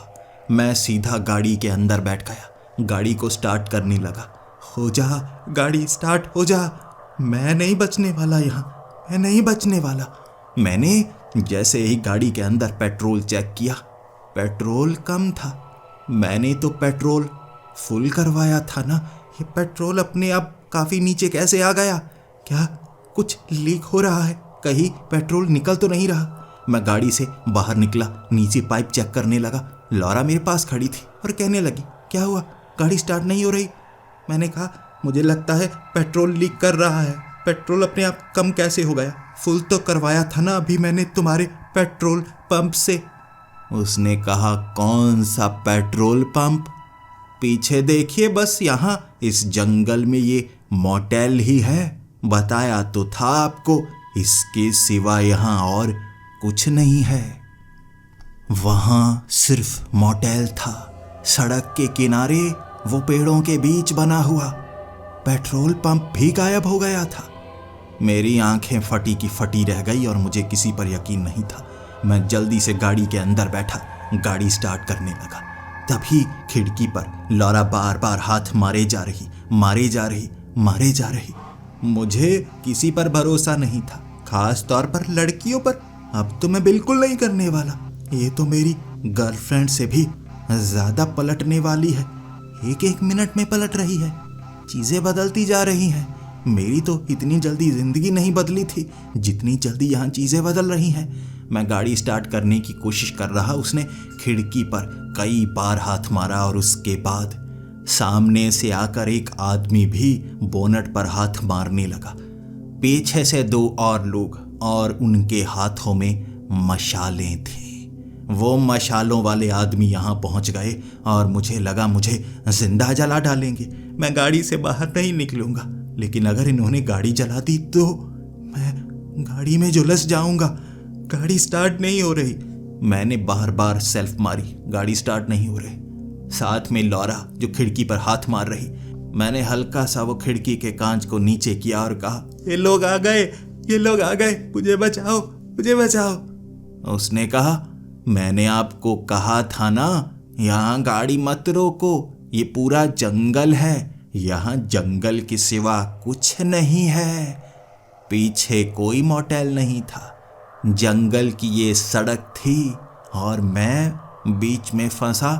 A: मैं सीधा गाड़ी के अंदर बैठ गया, गाड़ी को स्टार्ट करने लगा। हो जा गाड़ी, स्टार्ट हो जा, मैं नहीं बचने वाला यहाँ, मैं नहीं बचने वाला। मैंने जैसे ही गाड़ी के अंदर पेट्रोल चेक किया, पेट्रोल कम था। मैंने तो पेट्रोल फुल करवाया था ना, ये पेट्रोल अपने आप काफ़ी नीचे कैसे आ गया? क्या कुछ लीक हो रहा है? कहीं पेट्रोल निकल तो नहीं रहा? मैं गाड़ी से बाहर निकला, नीचे पाइप चेक करने लगा। लॉरा मेरे पास खड़ी थी और कहने लगी, क्या हुआ, गाड़ी स्टार्ट नहीं हो रही? मैंने कहा, मुझे लगता है पेट्रोल लीक कर रहा है। पेट्रोल अपने आप कम कैसे हो गया? फुल तो करवाया था ना अभी मैंने तुम्हारे पेट्रोल पंप से। उसने कहा, कौन सा पेट्रोल पंप? पीछे देखिए, बस यहाँ इस जंगल में ये मोटेल ही है, बताया तो था आपको, इसके सिवा यहाँ और कुछ नहीं है। वहाँ सिर्फ मोटेल था, सड़क के किनारे वो पेड़ों के बीच बना हुआ। पेट्रोल पंप भी गायब हो गया था। मेरी आंखें फटी की फटी रह गई और मुझे किसी पर यकीन नहीं था। मैं जल्दी से गाड़ी के अंदर बैठा, गाड़ी स्टार्ट करने लगा। तभी खिड़की पर लॉरा बार बार हाथ मारे जा रही, मारे जा रही, मारे जा रही। मुझे किसी पर भरोसा नहीं था, खास तौर पर लड़कियों पर। अब तो मैं बिल्कुल नहीं करने वाला। ये तो मेरी गर्लफ्रेंड से भी ज़्यादा पलटने वाली है, एक एक मिनट में पलट रही है। चीज़ें बदलती जा रही हैं। मेरी तो इतनी जल्दी ज़िंदगी नहीं बदली थी जितनी जल्दी यहाँ चीज़ें बदल रही हैं। मैं गाड़ी स्टार्ट करने की कोशिश कर रहा, उसने खिड़की पर कई बार हाथ मारा और उसके बाद सामने से आकर एक आदमी भी बोनट पर हाथ मारने लगा। पीछे से दो और लोग, और उनके हाथों में मशालें थी। वो मशालों वाले आदमी यहाँ पहुँच गए और मुझे लगा मुझे जिंदा जला डालेंगे। मैं गाड़ी से बाहर नहीं निकलूँगा, लेकिन अगर इन्होंने गाड़ी जला दी तो मैं गाड़ी में झुलस जाऊँगा। गाड़ी स्टार्ट नहीं हो रही। मैंने बार बार सेल्फ मारी, गाड़ी स्टार्ट नहीं हो रही। साथ में लॉरा जो खिड़की पर हाथ मार रही। मैंने हल्का सा वो खिड़की के कांच को नीचे किया और कहा, ये लोग आ गए, ये लोग आ गए, मुझे बचाओ, मुझे बचाओ। उसने कहा, मैंने आपको कहा था ना, यहाँ गाड़ी मत रोको, ये पूरा जंगल है, यहाँ जंगल के सिवा कुछ नहीं है। पीछे कोई मोटेल नहीं था, जंगल की ये सड़क थी और मैं बीच में फंसा।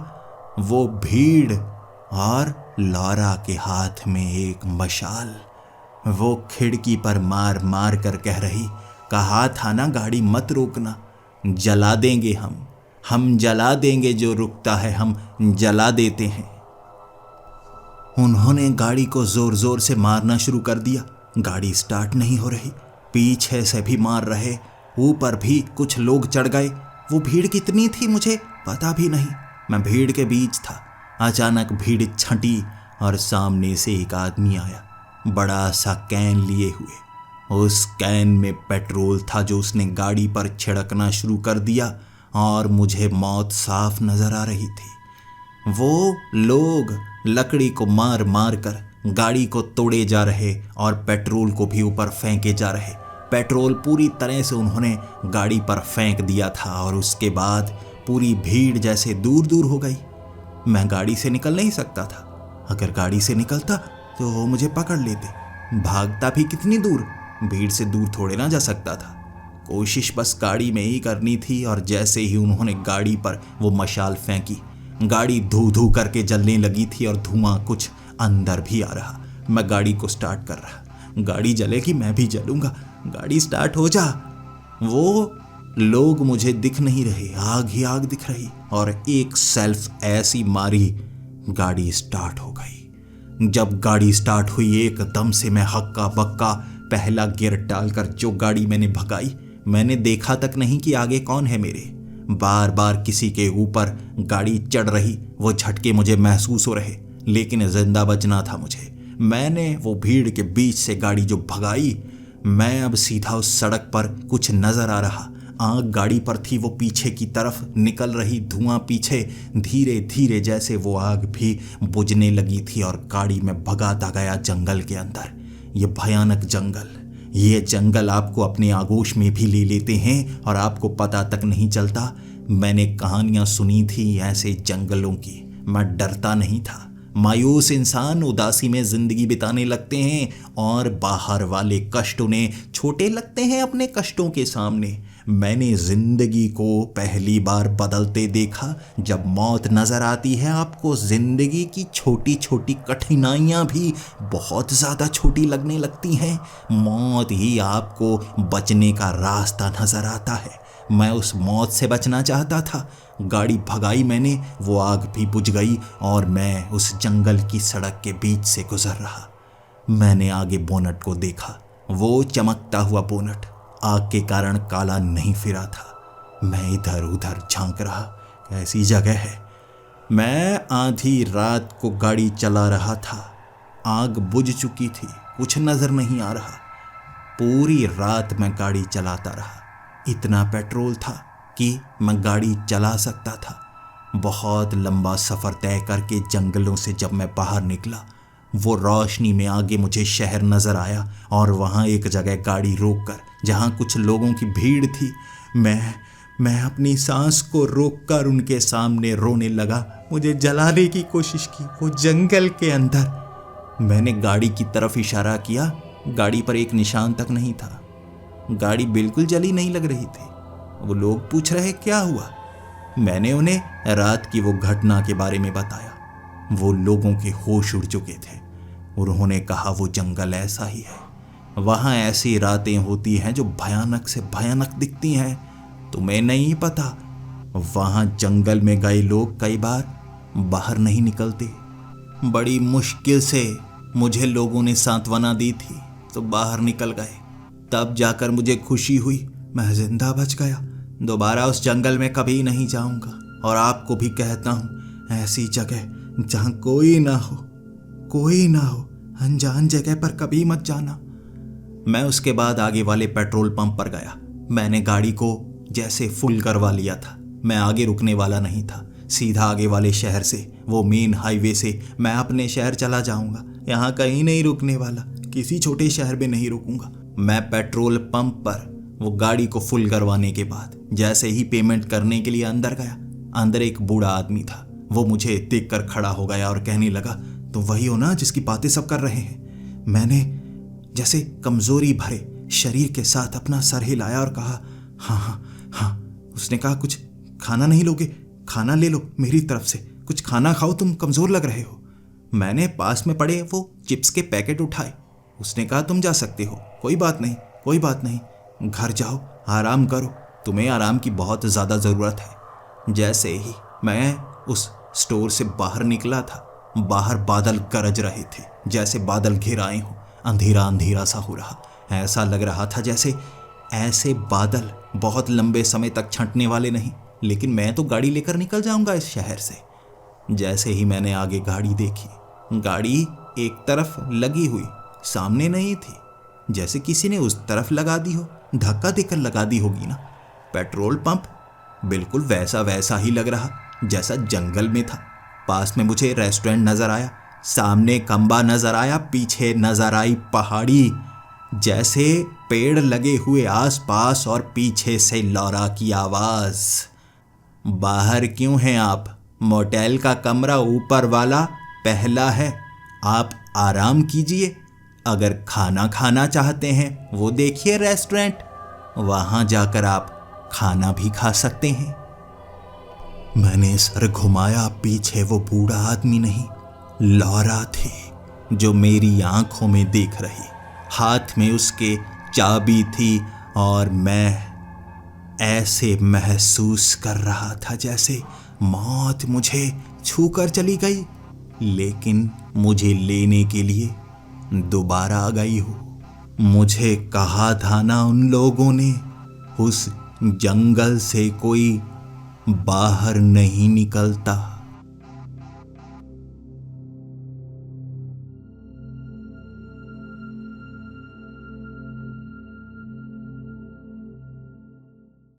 A: वो भीड़ और लॉरा के हाथ में एक मशाल। वो खिड़की पर मार मार कर कह रही, कहा था ना गाड़ी मत रोकना, जला देंगे हम जला देंगे, जो रुकता है हम जला देते हैं। उन्होंने गाड़ी को जोर जोर से मारना शुरू कर दिया। गाड़ी स्टार्ट नहीं हो रही। पीछे से भी मार रहे, ऊपर भी कुछ लोग चढ़ गए। वो भीड़ कितनी थी मुझे पता भी नहीं। मैं भीड़ के बीच था। अचानक भीड़ छंटी और सामने से एक आदमी आया, बड़ा सा कैन लिए हुए। उस कैन में पेट्रोल था जो उसने गाड़ी पर छिड़कना शुरू कर दिया और मुझे मौत साफ नजर आ रही थी। वो लोग लकड़ी को मार मार कर गाड़ी को तोड़े जा रहे और पेट्रोल को भी ऊपर फेंके जा रहे। पेट्रोल पूरी तरह से उन्होंने गाड़ी पर फेंक दिया था और उसके बाद पूरी भीड़ जैसे दूर दूर हो गई। मैं गाड़ी से निकल नहीं सकता था। अगर गाड़ी से निकलता तो वो मुझे पकड़ लेते। भागता भी कितनी दूर, भीड़ से दूर थोड़े ना जा सकता था। कोशिश बस गाड़ी में ही करनी थी और जैसे ही उन्होंने गाड़ी पर वो मशाल फेंकी, गाड़ी धू धू करके जलने लगी थी और धुआं कुछ अंदर भी आ रहा। मैं गाड़ी को स्टार्ट कर रहा। गाड़ी जलेगी, मैं भी जलूंगा। गाड़ी स्टार्ट हो जा। वो लोग मुझे दिख नहीं रहे, आग ही आग दिख रही और एक सेल्फ ऐसी मारी, गाड़ी स्टार्ट हो गई। जब गाड़ी स्टार्ट हुई एकदम से मैं हक्का बक्का पहला गियर डालकर जो गाड़ी मैंने भगाई, मैंने देखा तक नहीं कि आगे कौन है मेरे। बार बार किसी के ऊपर गाड़ी चढ़ रही, वो झटके मुझे महसूस हो रहे, लेकिन जिंदा बचना था मुझे। मैंने वो भीड़ के बीच से गाड़ी जो भगाई, मैं अब सीधा उस सड़क पर कुछ नजर आ रहा। आग गाड़ी पर थी, वो पीछे की तरफ निकल रही, धुआं पीछे धीरे धीरे जैसे वो आग भी बुझने लगी थी और गाड़ी में भगाता गया जंगल के अंदर। ये भयानक जंगल, ये जंगल आपको अपने आगोश में भी ले लेते हैं और आपको पता तक नहीं चलता। मैंने कहानियां सुनी थी ऐसे जंगलों की, मैं डरता नहीं था। मायूस इंसान उदासी में जिंदगी बिताने लगते हैं और बाहर वाले कष्ट उन्हें छोटे लगते हैं अपने कष्टों के सामने। मैंने जिंदगी को पहली बार बदलते देखा। जब मौत नजर आती है आपको, जिंदगी की छोटी छोटी कठिनाइयां भी बहुत ज्यादा छोटी लगने लगती हैं। मौत ही आपको बचने का रास्ता नजर आता है। मैं उस मौत से बचना चाहता था। गाड़ी भगाई मैंने, वो आग भी बुझ गई और मैं उस जंगल की सड़क के बीच से गुजर रहा। मैंने आगे बोनट को देखा। वो चमकता हुआ बोनट आग के कारण काला नहीं फिरा था। मैं इधर उधर झांक रहा, कैसी जगह है। मैं आधी रात को गाड़ी चला रहा था। आग बुझ चुकी थी, कुछ नजर नहीं आ रहा। पूरी रात मैं गाड़ी चलाता रहा। इतना पेट्रोल था कि मैं गाड़ी चला सकता था। बहुत लंबा सफ़र तय करके जंगलों से जब मैं बाहर निकला, वो रोशनी में आगे मुझे शहर नज़र आया और वहाँ एक जगह गाड़ी रोककर, जहाँ कुछ लोगों की भीड़ थी, मैं अपनी सांस को रोककर उनके सामने रोने लगा। मुझे जलाने की कोशिश की वो जंगल के अंदर। मैंने गाड़ी की तरफ इशारा किया, गाड़ी पर एक निशान तक नहीं था। गाड़ी बिल्कुल जली नहीं लग रही थी। वो लोग पूछ रहे क्या हुआ। मैंने उन्हें रात की वो घटना के बारे में बताया। वो लोगों के होश उड़ चुके थे। उन्होंने कहा वो जंगल ऐसा ही है, वहाँ ऐसी रातें होती हैं जो भयानक से भयानक दिखती हैं। तुम्हें नहीं पता, वहाँ जंगल में गए लोग कई बार बाहर नहीं निकलते। बड़ी मुश्किल से मुझे लोगों ने सांत्वना दी थी तो बाहर निकल गए। तब जाकर मुझे खुशी हुई, मैं जिंदा बच गया। दोबारा उस जंगल में कभी नहीं जाऊंगा। और आपको भी कहता हूँ, ऐसी जगह जहाँ कोई ना हो, अनजान जगह पर कभी मत जाना। मैं उसके बाद आगे वाले पेट्रोल पंप पर गया। मैंने गाड़ी को जैसे फुल करवा लिया था। मैं आगे रुकने वाला नहीं था। सीधा आगे वाले शहर से, वो मेन हाईवे से मैं अपने शहर चला जाऊंगा। यहाँ कहीं नहीं रुकने वाला, किसी छोटे शहर में नहीं रुकूंगा। मैं पेट्रोल पंप पर वो गाड़ी को फुल करवाने के बाद जैसे ही पेमेंट करने के लिए अंदर गया, अंदर एक बूढ़ा आदमी था। वो मुझे देखकर खड़ा हो गया और कहने लगा, तुम वही हो ना जिसकी बातें सब कर रहे हैं। मैंने जैसे कमजोरी भरे शरीर के साथ अपना सर हिलाया और कहा, हाँ। उसने कहा, कुछ खाना नहीं लोगे? खाना ले लो मेरी तरफ से, कुछ खाना खाओ, तुम कमजोर लग रहे हो। मैंने पास में पड़े वो चिप्स के पैकेट उठाए। उसने कहा, तुम जा सकते हो, कोई बात नहीं, घर जाओ, आराम करो, तुम्हें आराम की बहुत ज़्यादा ज़रूरत है। जैसे ही मैं उस स्टोर से बाहर निकला था, बाहर बादल गरज रहे थे, जैसे बादल घिर आए हों। अंधेरा अंधेरा सा हो रहा, ऐसा लग रहा था जैसे ऐसे बादल बहुत लंबे समय तक छंटने वाले नहीं, लेकिन मैं तो गाड़ी लेकर निकल जाऊंगा इस शहर से। जैसे ही मैंने आगे गाड़ी देखी, गाड़ी एक तरफ लगी हुई, सामने नहीं थी। जैसे किसी ने उस तरफ लगा दी हो, धक्का देकर लगा दी होगी ना। पेट्रोल पंप बिल्कुल वैसा वैसा ही लग रहा जैसा जंगल में था। पास में मुझे रेस्टोरेंट नजर आया, सामने खंबा नजर आया, पीछे नजर आई पहाड़ी। जैसे पेड़ लगे हुए आसपास और पीछे से लौरा की आवाज। बाहर क्यों हैं आप? मोटेल का कमरा ऊपर वाला पहला है, आप आराम कीजिए। अगर खाना खाना चाहते हैं वो देखिए रेस्टोरेंट, वहां जाकर आप खाना भी खा सकते हैं। मैंने सर घुमाया, पीछे वो बूढ़ा आदमी नहीं, लौरा थे जो मेरी आंखों में देख रही। हाथ में उसके चाबी थी और मैं ऐसे महसूस कर रहा था जैसे मौत मुझे छूकर चली गई, लेकिन मुझे लेने के लिए दोबारा आ गई हो। मुझे कहा था ना उन लोगों ने, उस जंगल से कोई बाहर नहीं निकलता।